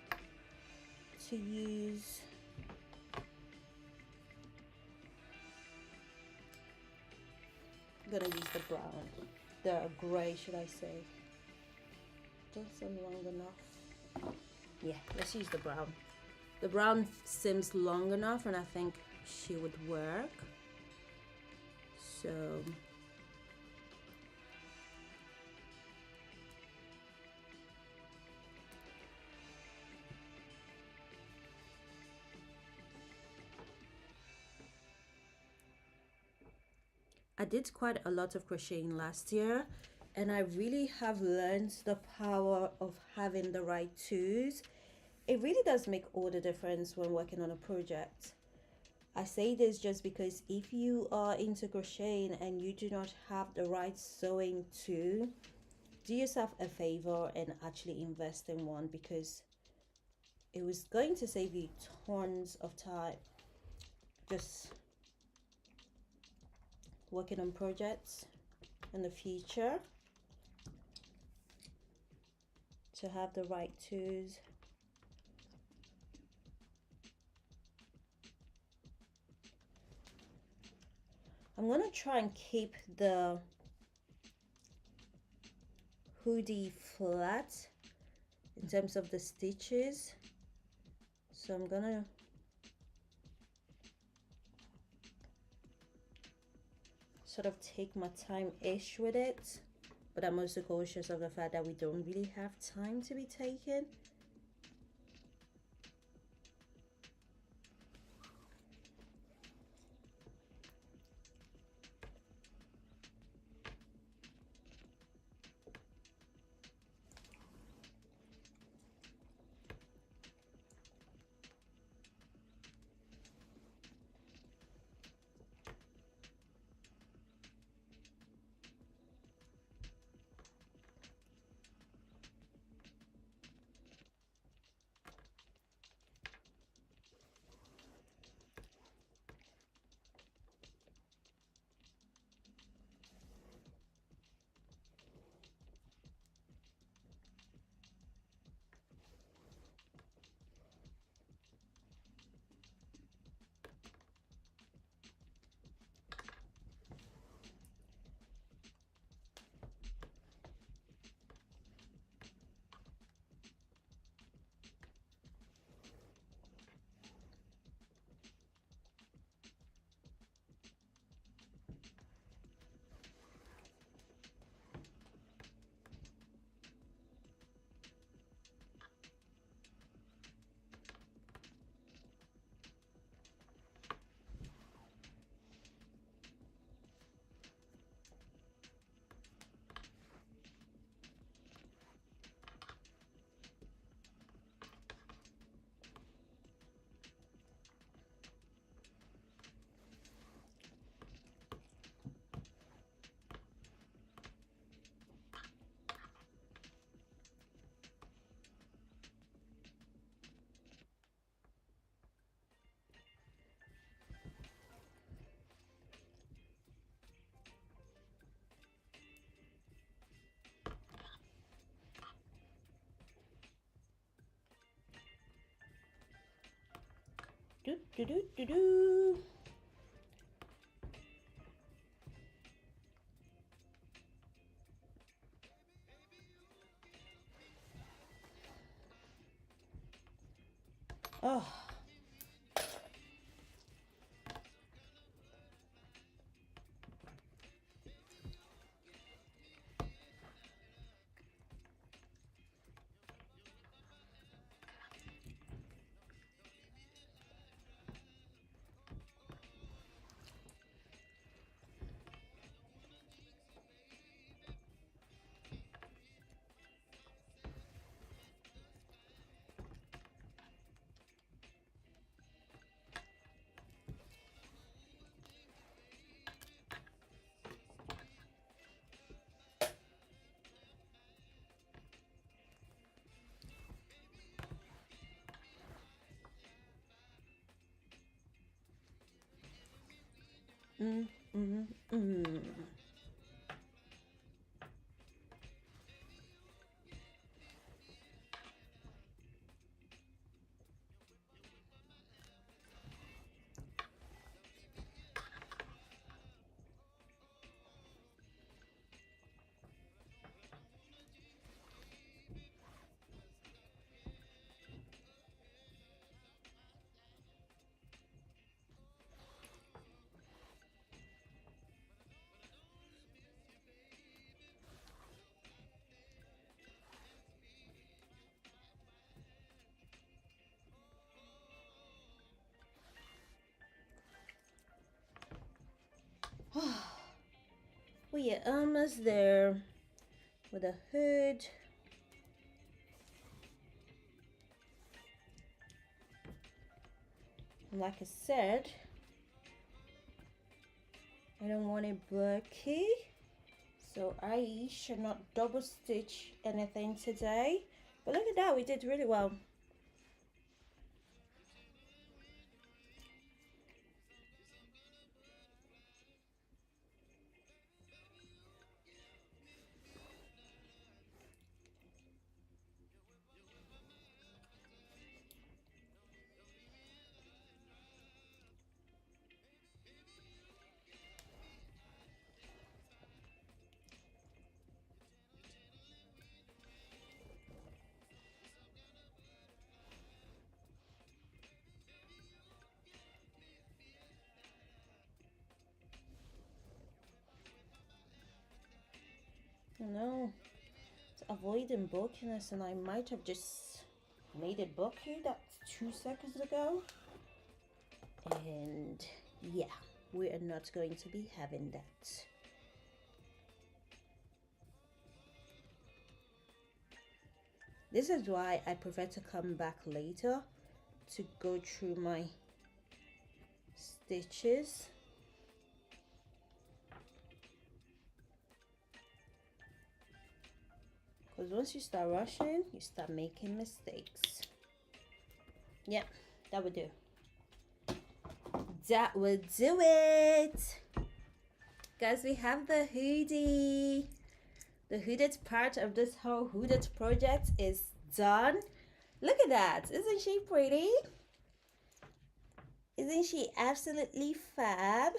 to use. I'm gonna use the brown, the gray, should I say. Doesn't long enough. Yeah, let's use the brown. The brown seems long enough, and I think she would work. So I did quite a lot of crocheting last year, and I really have learned the power of having the right tools. It really does make all the difference when working on a project. I say this just because if you are into crocheting and you do not have the right sewing tool, do yourself a favor and actually invest in one, because it was going to save you tons of time just working on projects in the future, to have the right tools. I'm gonna try and keep the hoodie flat in terms of the stitches, so I'm gonna sort of take my time-ish with it, but I'm also cautious of the fact that we don't really have time to be taken. Do, do, do, do, do. Oh. Mm, mm, mm. We are almost there with a hood. Like I said, I don't want it bulky, so I should not double stitch anything today. But look at that, we did really well. No, it's avoiding bulkiness, and I might have just made it bulky that's 2 seconds ago. And yeah, we are not going to be having that. This is why I prefer to come back later to go through my stitches. Because once you start rushing, you start making mistakes. Yeah, that would do. That will do it. Guys, we have the hoodie. The hooded part of this whole hooded project is done. Look at that. Isn't she pretty? Isn't she absolutely fab?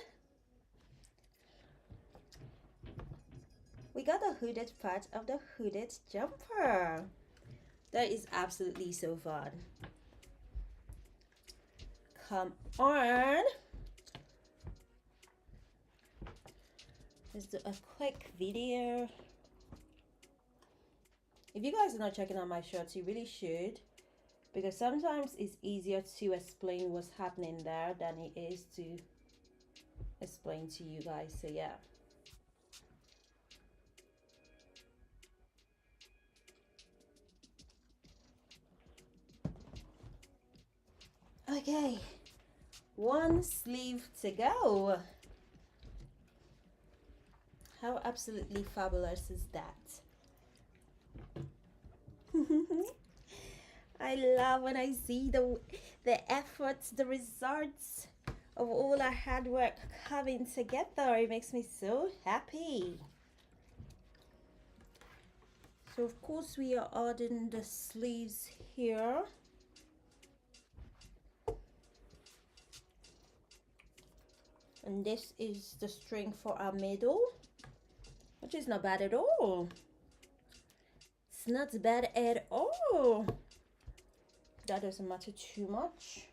We got the hooded part of the hooded jumper. That is absolutely so fun. Come on. Let's do a quick video. If you guys are not checking out my shorts, you really should, because sometimes it's easier to explain what's happening there than it is to explain to you guys. So yeah. Okay, one sleeve to go. How absolutely fabulous is that? I love when I see the efforts, the results of all our hard work coming together. It makes me so happy. So of course we are adding the sleeves here. And this is the string for our middle, which is not bad at all. It's not bad at all. That doesn't matter too much.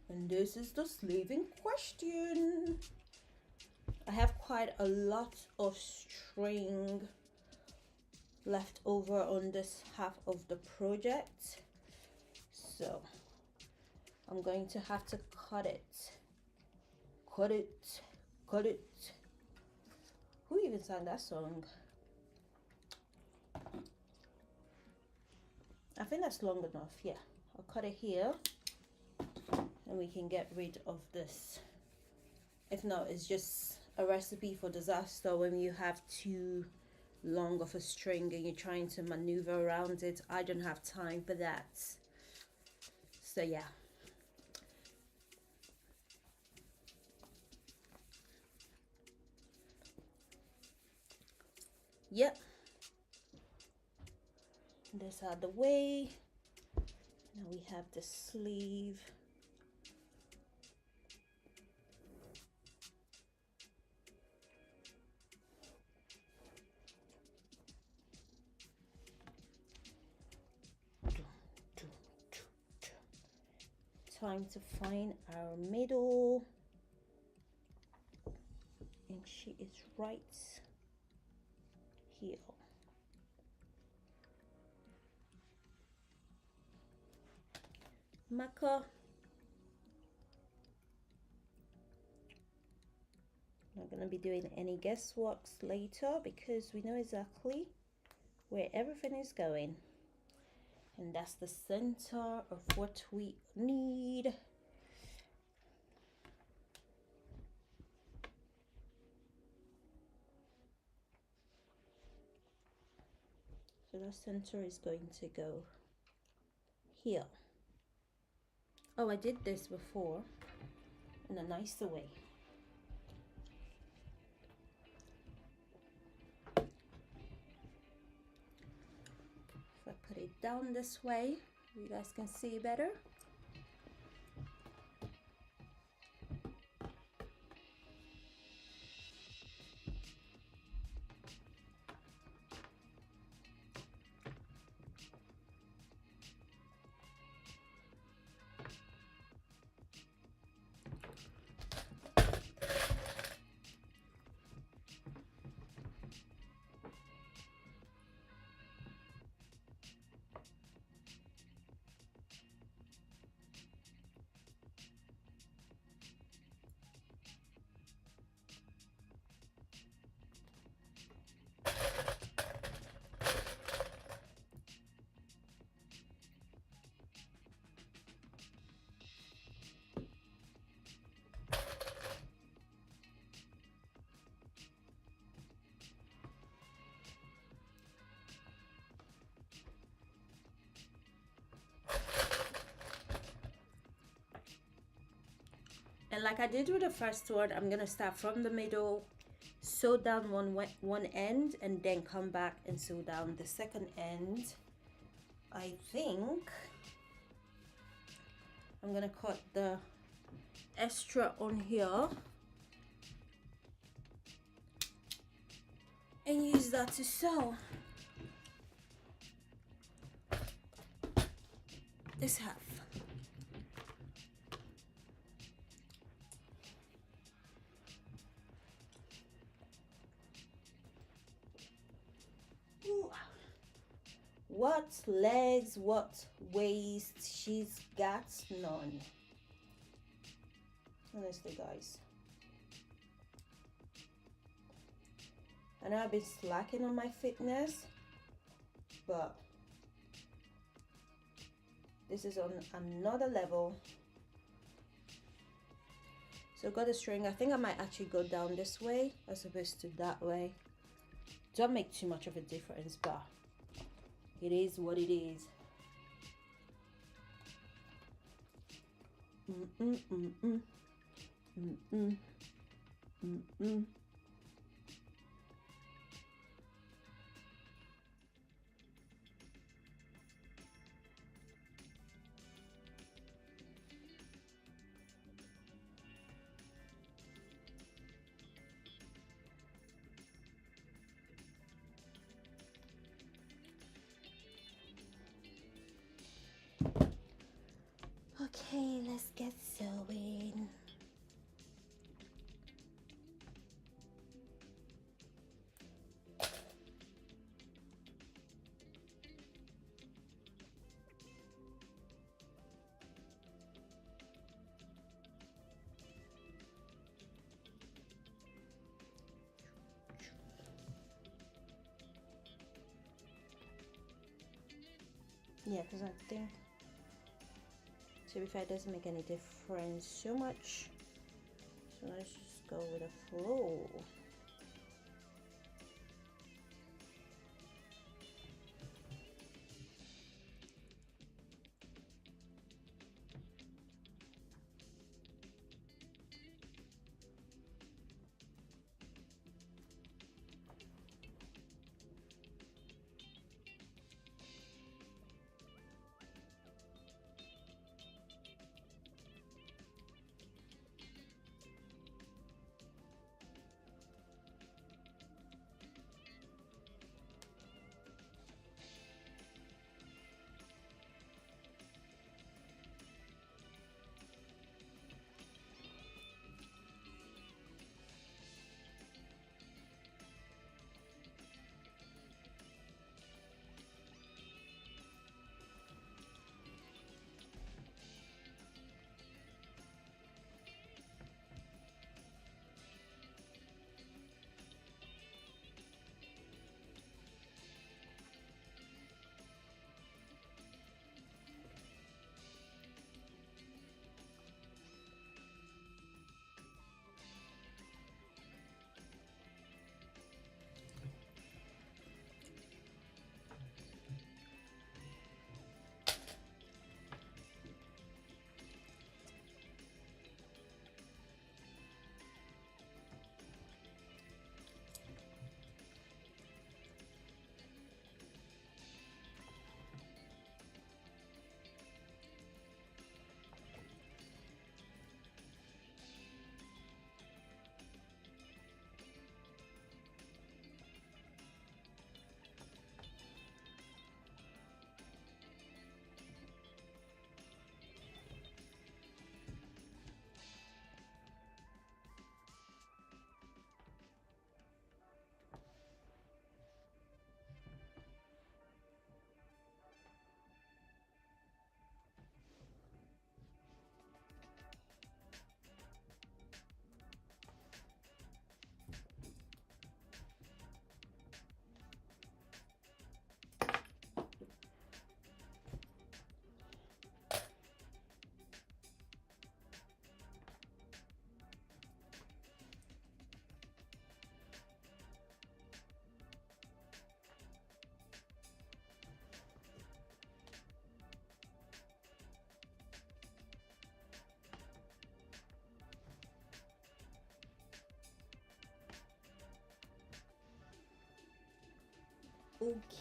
And this is the sleeve in question. I have quite a lot of string left over on this half of the project, so I'm going to have to cut it. Who even sang that song? I think that's long enough. Yeah, I'll cut it here and we can get rid of this. If not, it's just a recipe for disaster when you have too long of a string and you're trying to maneuver around it. I don't have time for that. So yeah. Yep. This out of the way. Now we have the sleeve. Time to find our middle, and she is right here. Marker. Not going to be doing any guessworks later because we know exactly where everything is going. And that's the center of what we need. So the center is going to go here. Oh, I did this before in a nicer way. If I put it down this way, you guys can see better. And like I did with the first one, I'm gonna start from the middle, sew down one end, and then come back and sew down the second end. I think I'm gonna cut the extra on here and use that to sew this half. What legs, what waist, she's got none. Honestly, guys. I know I've been slacking on my fitness, but this is on another level. So got a string. I think I might actually go down this way as opposed to that way. Don't make too much of a difference, but it is what it is. Yeah, because I think, to be fair, it doesn't make any difference so much. So let's just go with the flow.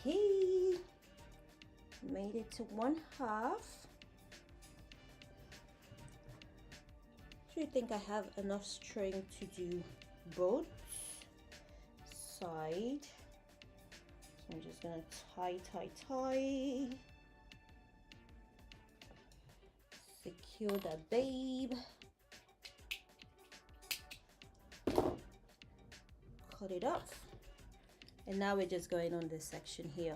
Okay, made it to 1/2. So I think I have enough string to do both side. So I'm just gonna tie, secure that babe, cut it off. And now we're just going on this section here.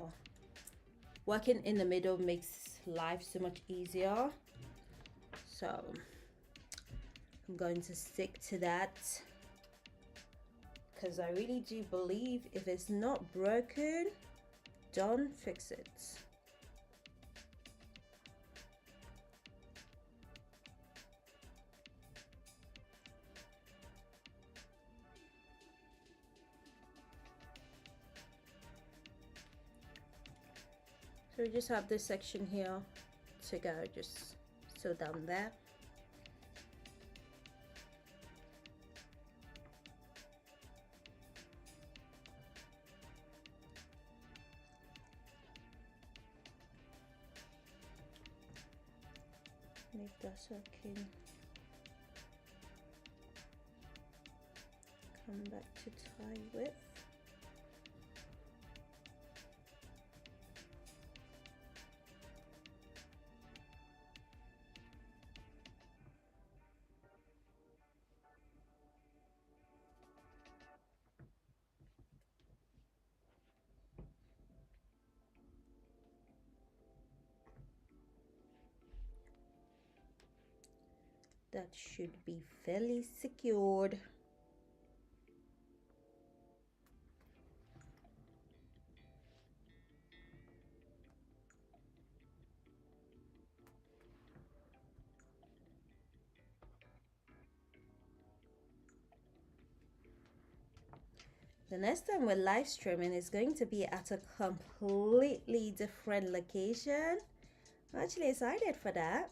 Working in the middle makes life so much easier. So I'm going to stick to that because I really do believe if it's not broken, don't fix it. So we just have this section here to go, just sew down there. Leave that so I can come back to tie with. That should be fairly secured. The next time we're live streaming is going to be at a completely different location. I'm actually excited for that.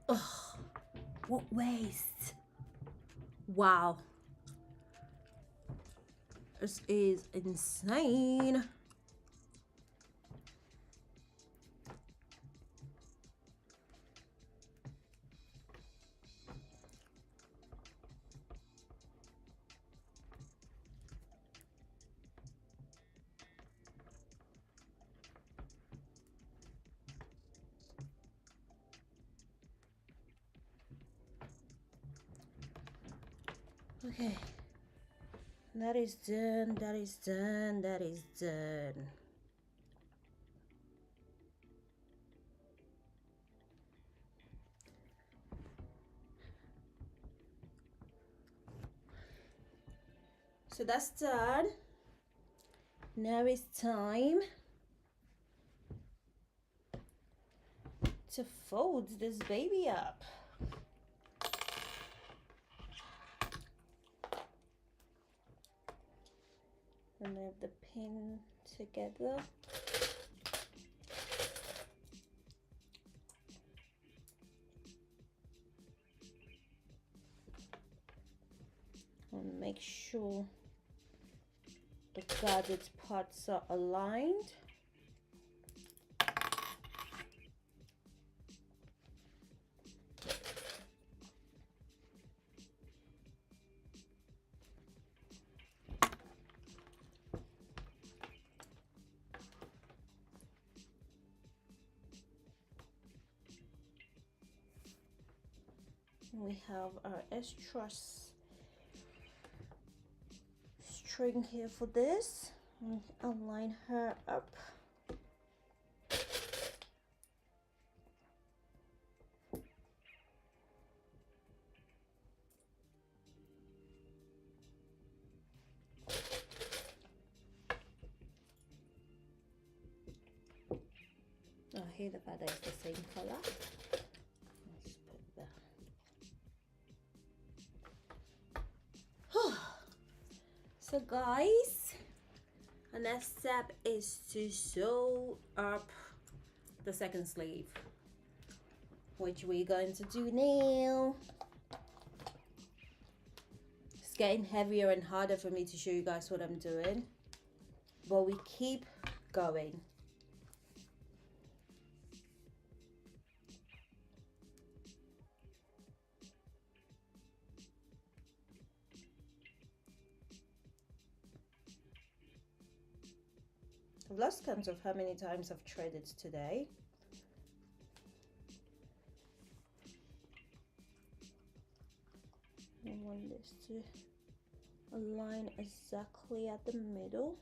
Oh, what waste. Wow. This is insane. Okay. That is done, that is done, that is done. So that's done. Now it's time to fold this baby up. And have the pin together. And make sure the guarded parts are aligned. We have our extra string here for this. And align her up. Oh, here the feather is the same color. Let's put that. So guys, the next step is to sew up the second sleeve, which we're going to do now. It's getting heavier and harder for me to show you guys what I'm doing, but we keep going. I've lost count of how many times I've threaded today. I want this to align exactly at the middle.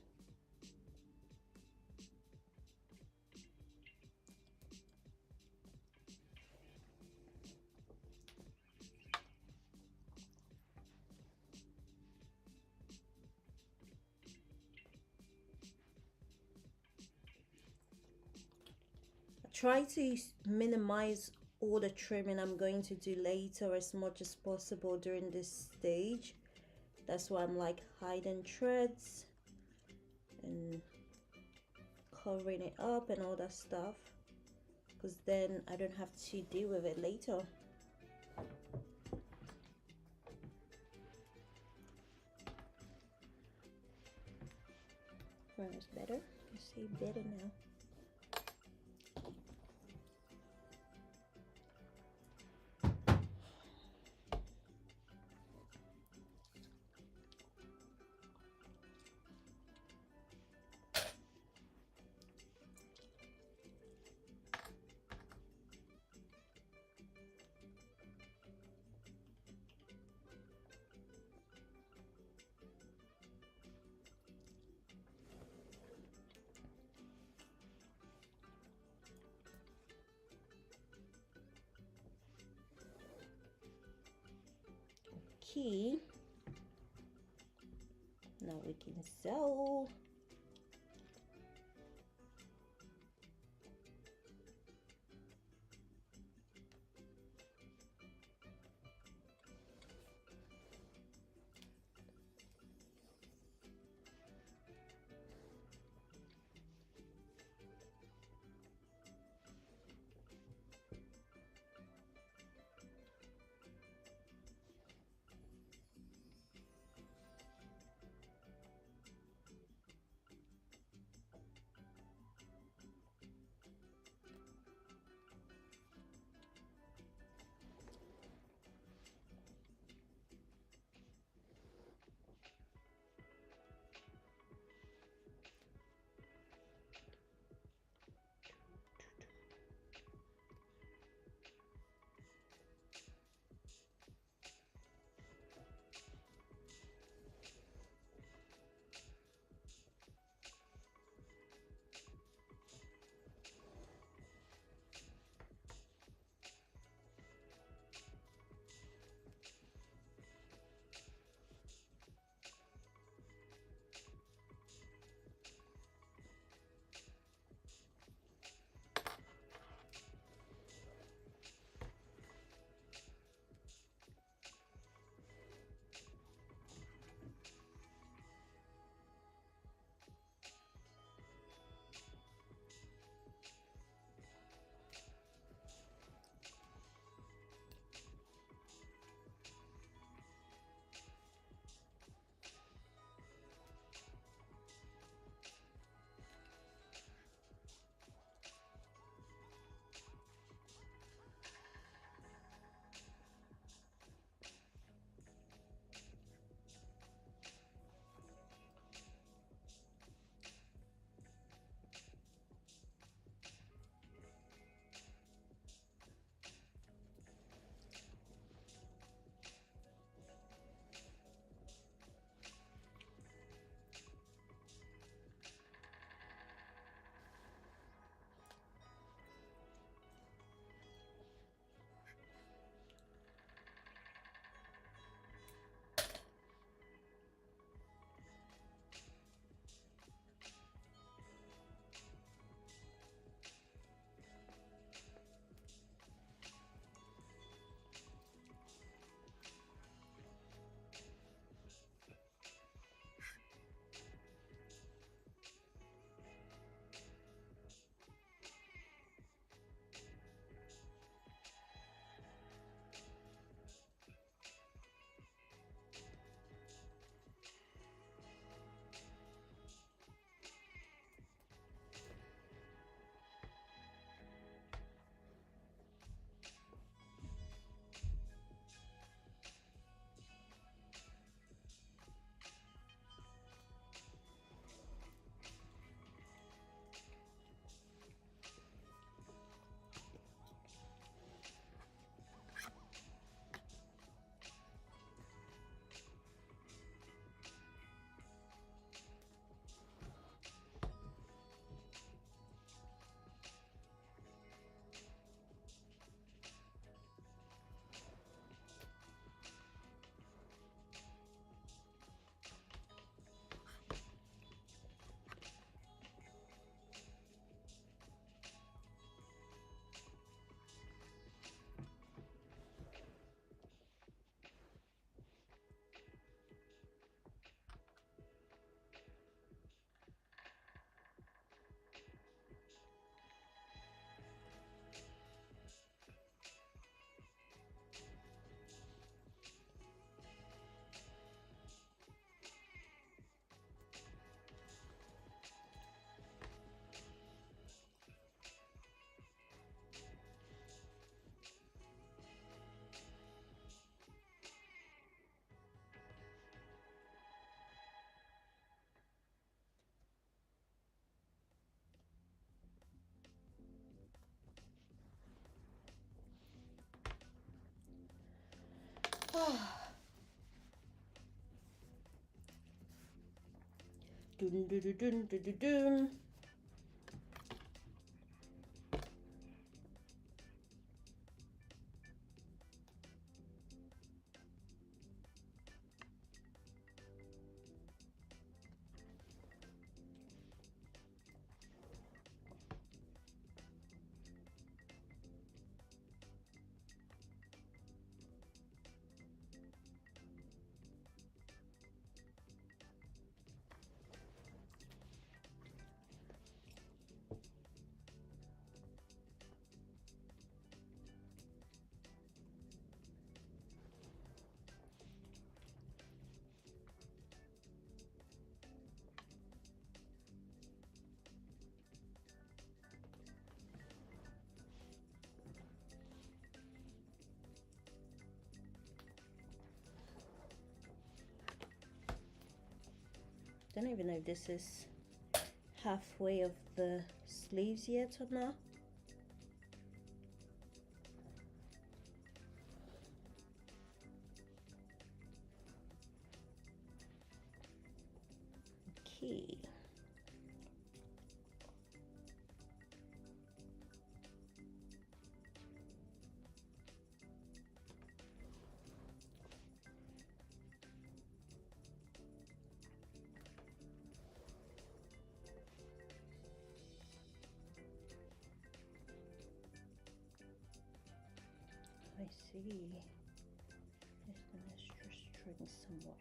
Try to minimize all the trimming I'm going to do later as much as possible during this stage. That's why I'm like hiding threads and covering it up and all that stuff, because then I don't have to deal with it later. Where's better? You say better now. Okay. Now we can sew. Dun, dun, dun, dun, dun, dun, dun. Don't even know if this is halfway of the sleeves yet or not. Okay. I see. There's an extra string somewhere.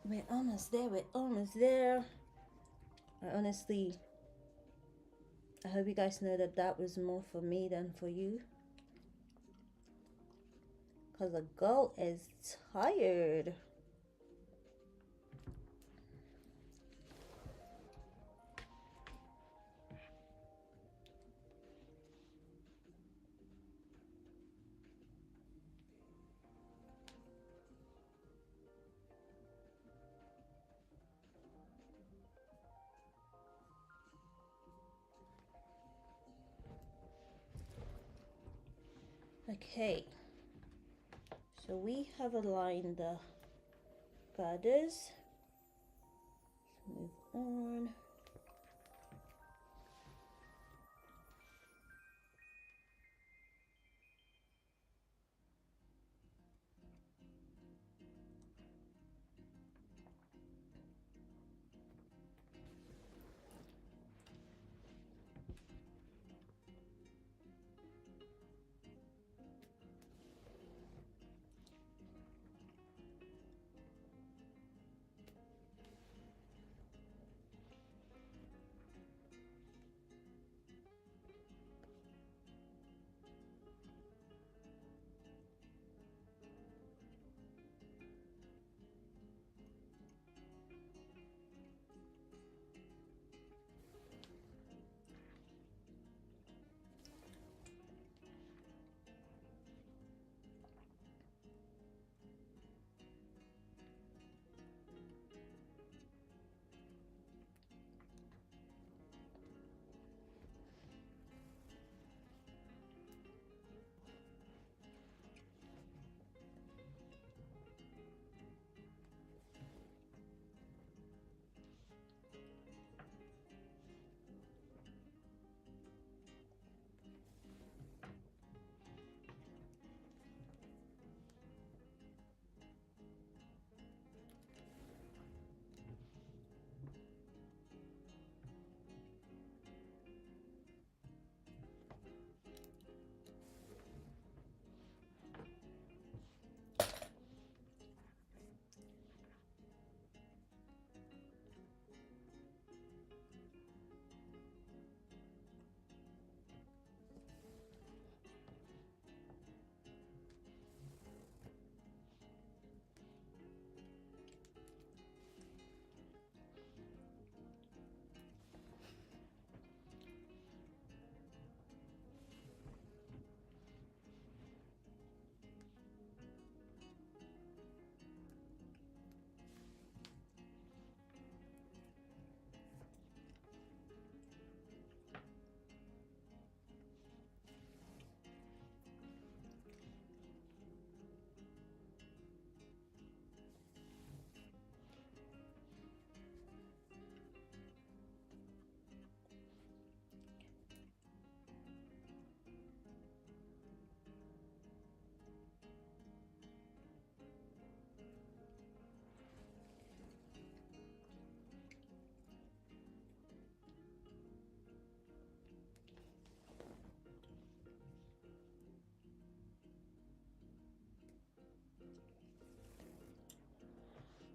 We're almost there. We're almost there. I hope you guys know that that was more for me than for you. Because the girl is tired. Okay, so we have aligned the feathers. Move on.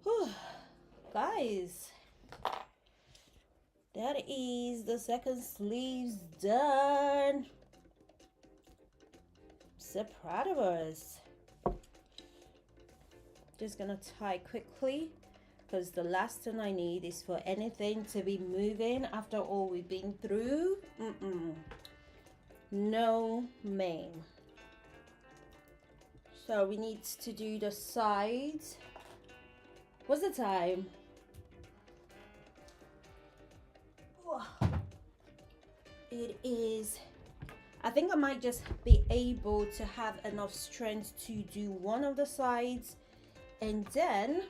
Whew. Guys, that is the second sleeves done. So proud of us. Just gonna tie quickly because the last thing I need is for anything to be moving after all we've been through. No, ma'am. So we need to do the sides. What's the time? It is, I think I might just be able to have enough strength to do one of the sides, and then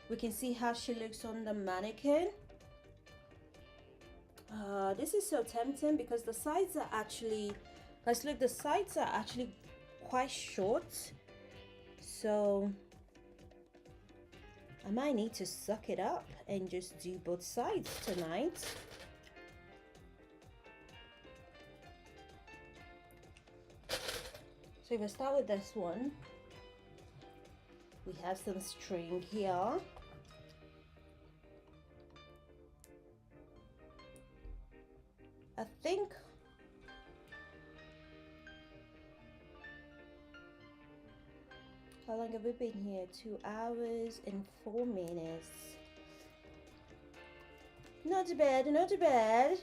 we can see how she looks on the mannequin. This is so tempting because the sides are actually, guys, look, the sides are actually quite short, so I might need to suck it up and just do both sides tonight. So if I start with this one, we have some string here. I think how long have we been here? 2 hours and 4 minutes. Not too bad, not too bad.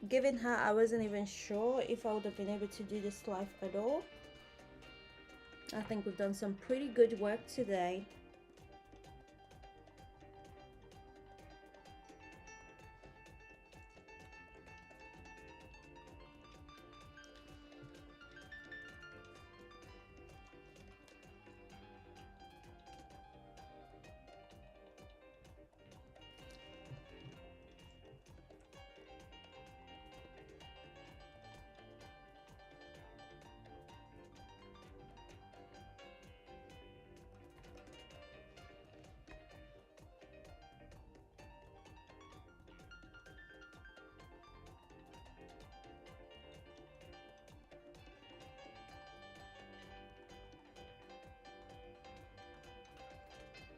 Given how I wasn't even sure if I would have been able to do this live at all, I think we've done some pretty good work today.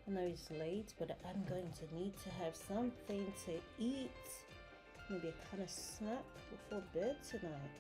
I know it's late, but I'm going to need to have something to eat. Maybe a kind of snack before bed tonight.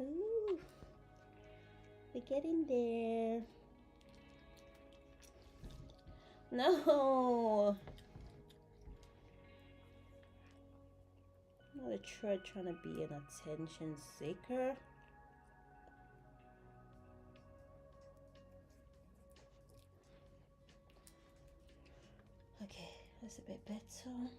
Ooh, we're getting there. No, not a thread trying to be an attention seeker. Okay, that's a bit better.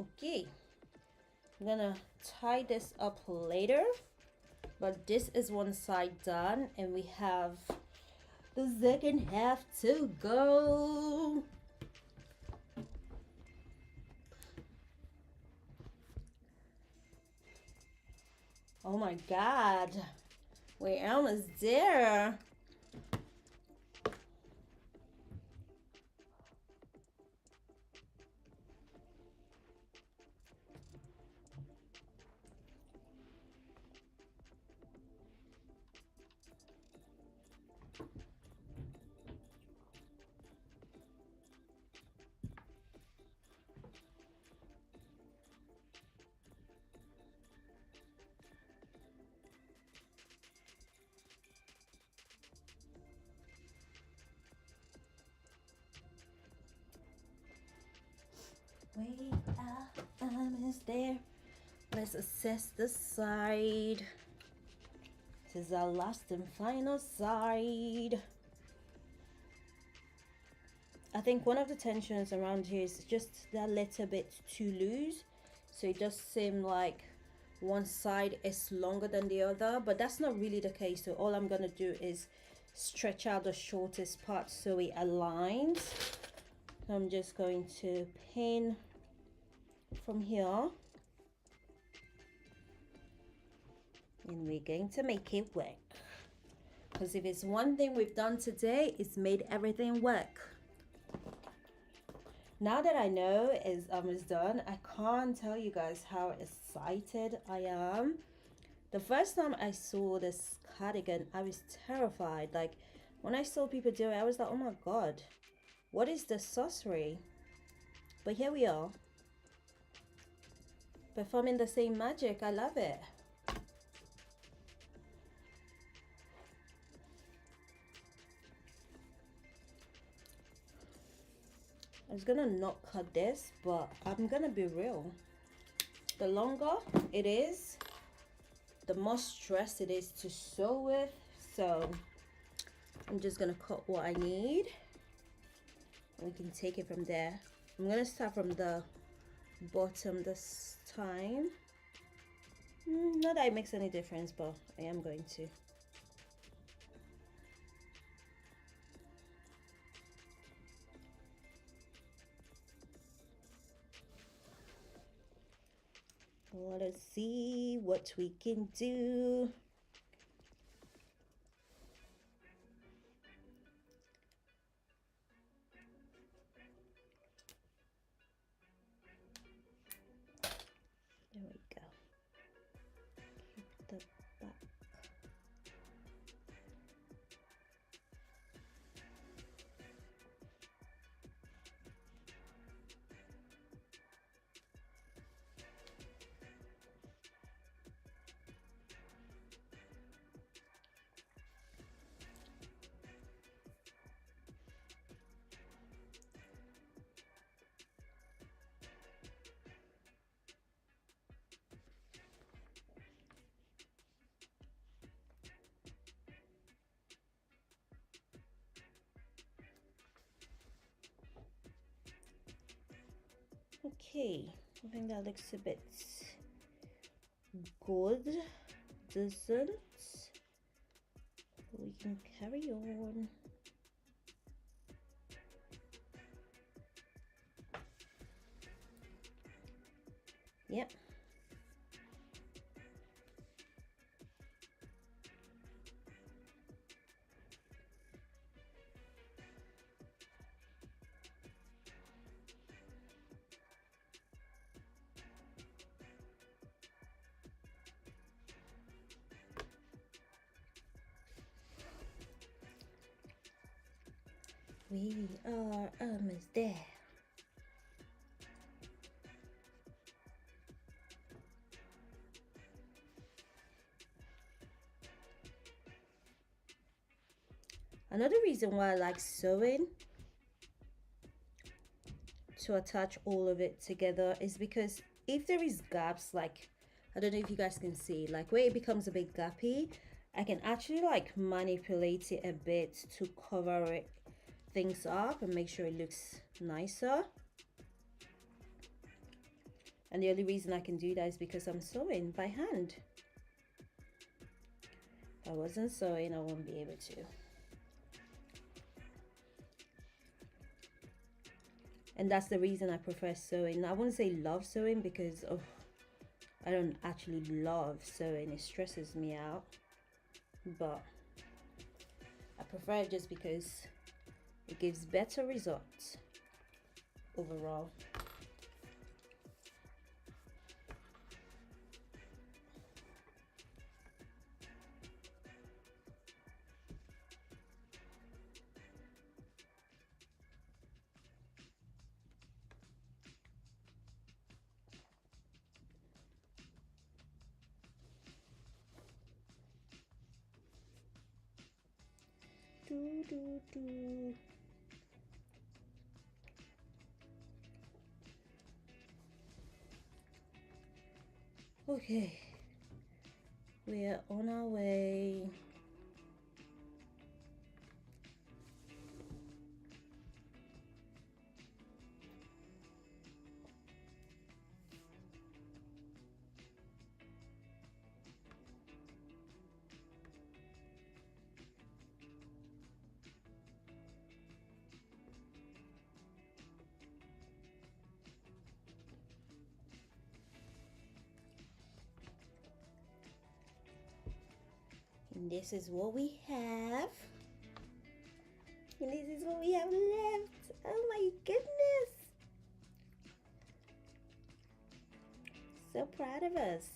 Okay, I'm gonna tie this up later, but this is one side done and we have the second half to go. Oh my god, we're almost there. We are almost there. Let's assess the side. This is our last and final side. I think one of the tensions around here is just that little bit too loose. So it does seem like one side is longer than the other, but that's not really the case. So all I'm gonna do is stretch out the shortest part so it aligns. I'm just going to pin from here. And we're going to make it work. Because if it's one thing we've done today, it's made everything work. Now that I know it's done, I can't tell you guys how excited I am. The first time I saw this cardigan, I was terrified. Like when I saw people do it, I was like, oh my God, what is this sorcery? But here we are, performing the same magic. I love it. I was gonna not cut this, but I'm gonna be real. The longer it is, the more stress it is to sew with. So I'm just gonna cut what I need. We can take it from there. I'm gonna start from the bottom this time. Not that it makes any difference, but I am going to. Let us see what we can do. There we go. Keep the back. Okay, I think that looks a bit good, doesn't? We can carry on. Yep. We are almost there. Another reason why I like sewing to attach all of it together is because if there is gaps, like I don't know if you guys can see, like where it becomes a bit gappy, I can actually like manipulate it a bit to cover it things up and make sure it looks nicer. And the only reason I can do that is because I'm sewing by hand. If I wasn't sewing, I wouldn't be able to. And that's the reason I prefer sewing. I wouldn't say love sewing because I don't actually love sewing. It stresses me out. But I prefer it just because it gives better results overall. Okay, we are on our way. And this is what we have. And this is what we have left. Oh my goodness. So proud of us.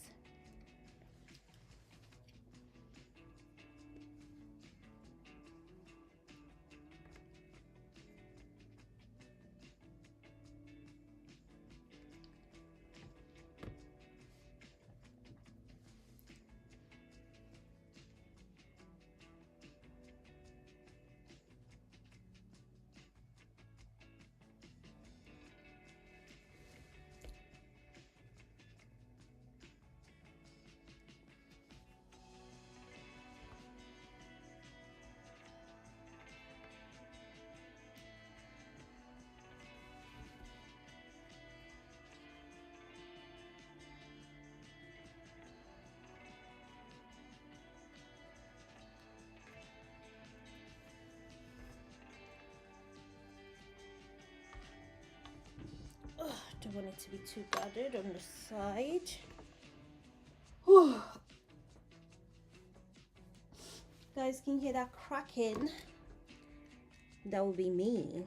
Oh, don't want it to be too gathered on the side. Whew. Guys, can you hear that cracking? That will be me.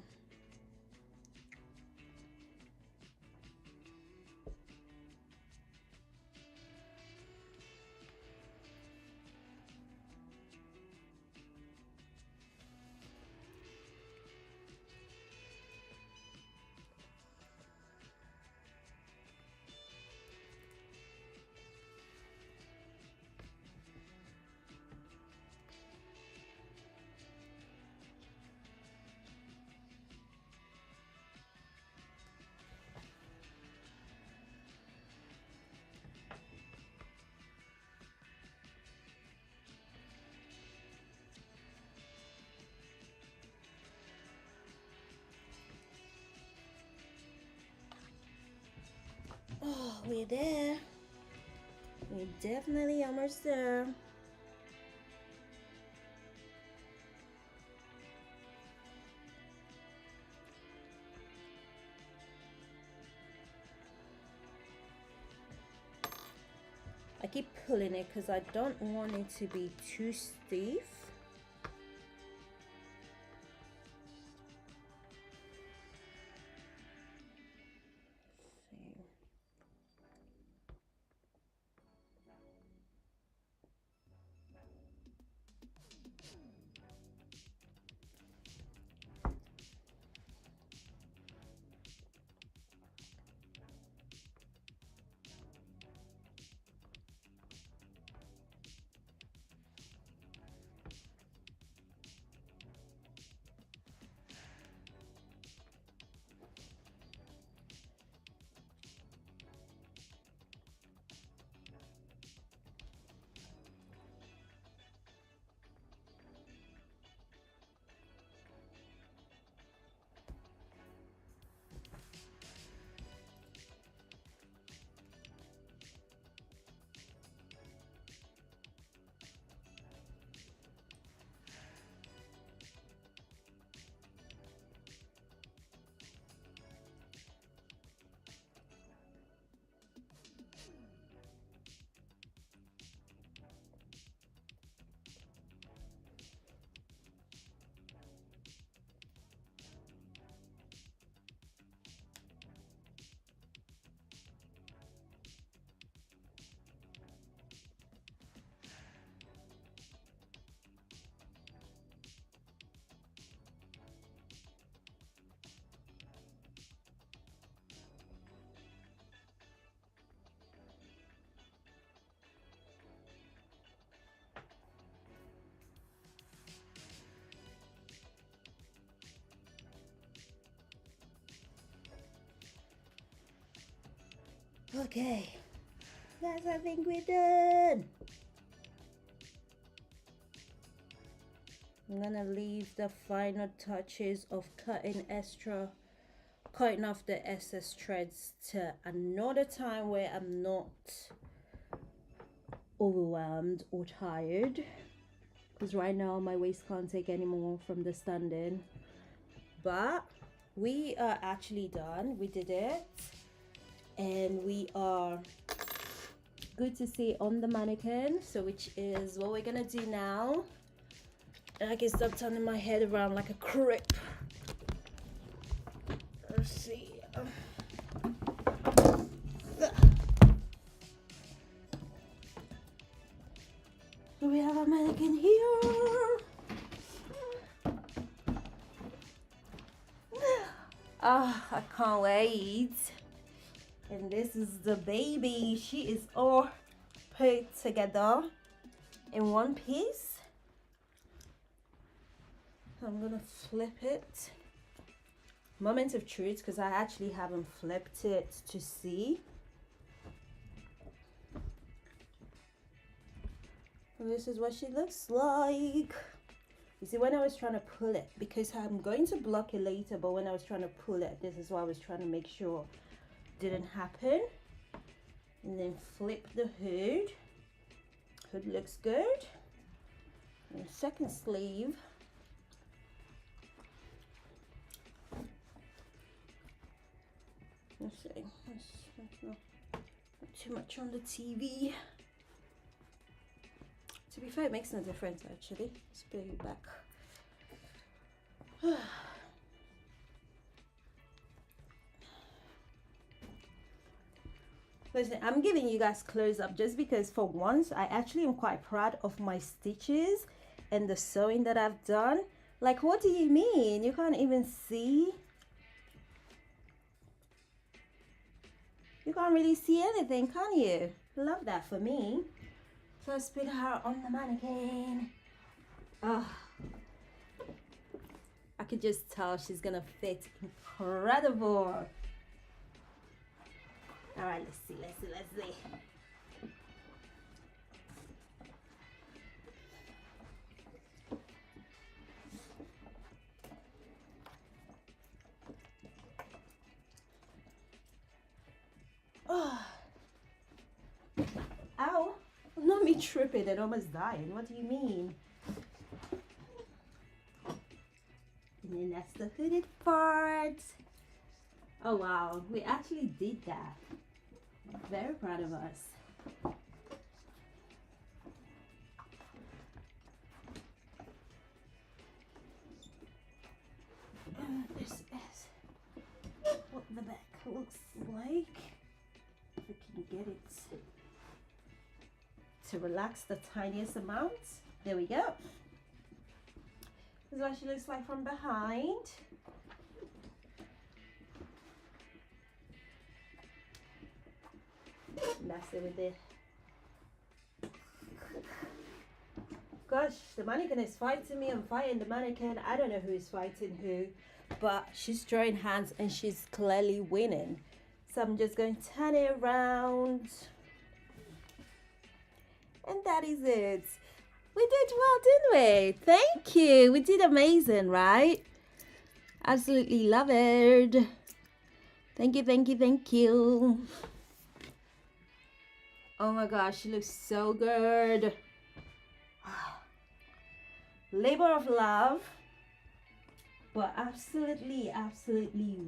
Oh, we're there. We're definitely almost there. I keep pulling it because I don't want it to be too stiff. Okay, guys, I think we're done. I'm gonna leave the final touches of cutting off the excess threads to another time where I'm not overwhelmed or tired, because right now my waist can't take any more from the standing. But we are actually done. We did it, and we are good to see on the mannequin. So which is what we're gonna do now. And I can stop turning my head around like a creep. Let's see. We have a mannequin here. I can't wait. And this is the baby. She is all put together in one piece. I'm gonna flip it. Moment of truth, because I actually haven't flipped it to see. And this is what she looks like. You see, when I was trying to pull it, because I'm going to block it later, but when I was trying to pull it, this is what I was trying to make sure didn't happen. And then flip the hood. Hood looks good. And second sleeve. Let's see. That's not too much on the TV. To be fair, it makes no difference actually. Let's put it back. Listen, I'm giving you guys close up just because for once I actually am quite proud of my stitches and the sewing that I've done. Like, what do you mean? You can't even see? You can't really see anything, can you? Love that for me. So let's put her on the mannequin. Oh, I could just tell she's gonna fit incredible. All right, let's see. Oh. Ow. Not me tripping and almost dying. What do you mean? And then that's the hooded part. Oh wow, we actually did that. Very proud of us. This is what the back looks like. If we can get it to relax the tiniest amount. There we go. This is what she looks like from behind. And that's it with it. Gosh, the mannequin is fighting me. I'm fighting the mannequin. I don't know who is fighting who, but she's throwing hands and she's clearly winning. So I'm just going to turn it around. And that is it. We did well, didn't we? Thank you. We did amazing, right? Absolutely love it. Thank you. Oh my gosh, she looks so good. Labor of love, but absolutely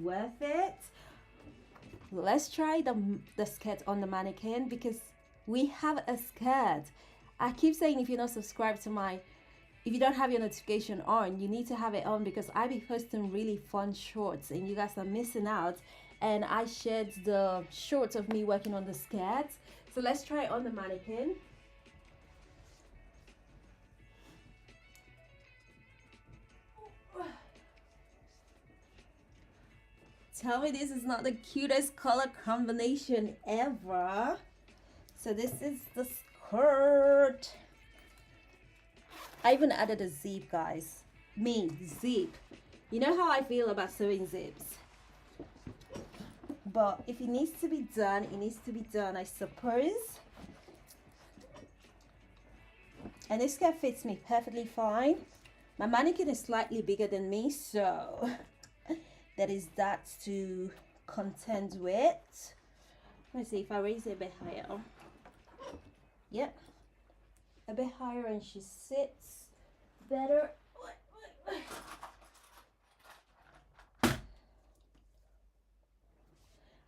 worth it. Let's try the skirt on the mannequin because we have a skirt. I keep saying if you're not subscribed to if you don't have your notification on, you need to have it on because I be posting really fun shorts and you guys are missing out. And I shared the shorts of me working on the skirt. So let's try it on the mannequin. Tell me this is not the cutest color combination ever. So this is the skirt. I even added a zip, guys. Zip. You know how I feel about sewing zips. But if it needs to be done, it needs to be done, I suppose. And this skirt fits me perfectly fine. My mannequin is slightly bigger than me, so there is that to contend with. Let me see if I raise it a bit higher. Yep, a bit higher, and she sits better.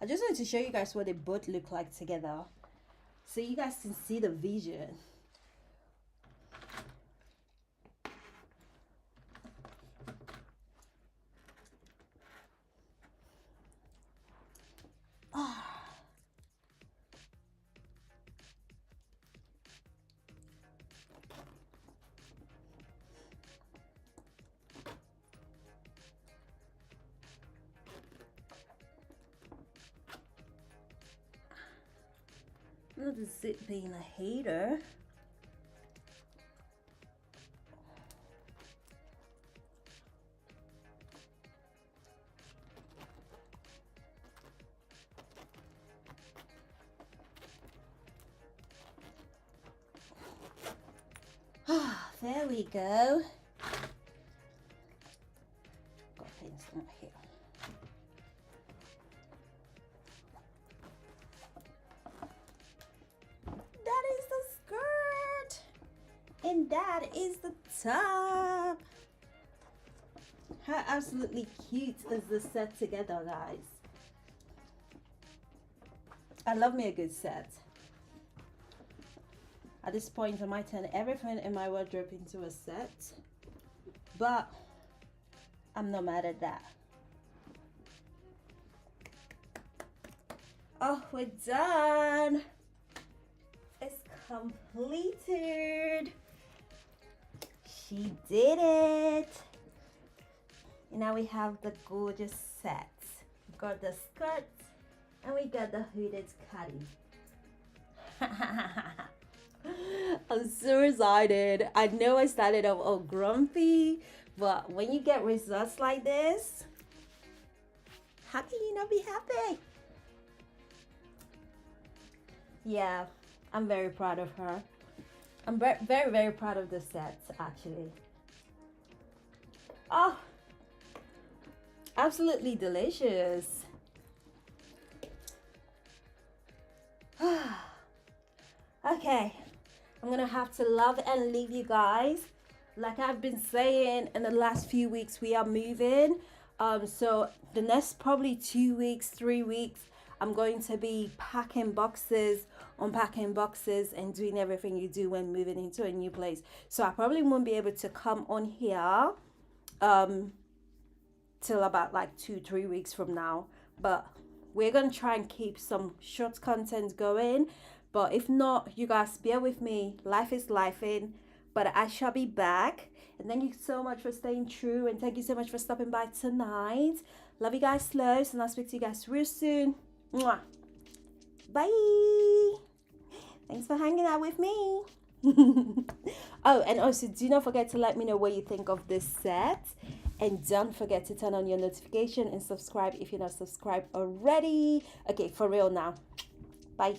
I just wanted to show you guys what they both look like together, so you guys can see the vision. Not the zip being a hater. Ah, there we go. Got things right here. That is the skirt, and that is the top. How absolutely cute is this set together, guys? I love me a good set. At this point, I might turn everything in my wardrobe into a set, but I'm not mad at that. Oh, we're done. It's completed. She did it. And now we have the gorgeous set. We got the skirt and we got the hooded caddy. I'm so excited. I know I started off all grumpy, but when you get results like this, how can you not be happy? Yeah, I'm very proud of her. I'm very, very proud of the set, actually. Oh, absolutely delicious. Okay, I'm gonna have to love and leave you guys. Like I've been saying in the last few weeks, we are moving. So the next probably 2 weeks, 3 weeks, I'm going to be packing boxes, unpacking boxes, and doing everything you do when moving into a new place. So I probably won't be able to come on here till about like 2-3 weeks from now. But we're gonna try and keep some short content going. But if not, you guys bear with me. Life is lifing, but I shall be back. And thank you so much for staying true, and thank you so much for stopping by tonight. Love you guys loads, and I'll speak to you guys real soon. Mwah. Bye. Thanks for hanging out with me. Oh, and also do not forget to let me know what you think of this set, and don't forget to turn on your notification and subscribe if you're not subscribed already. Okay, for real now. Bye.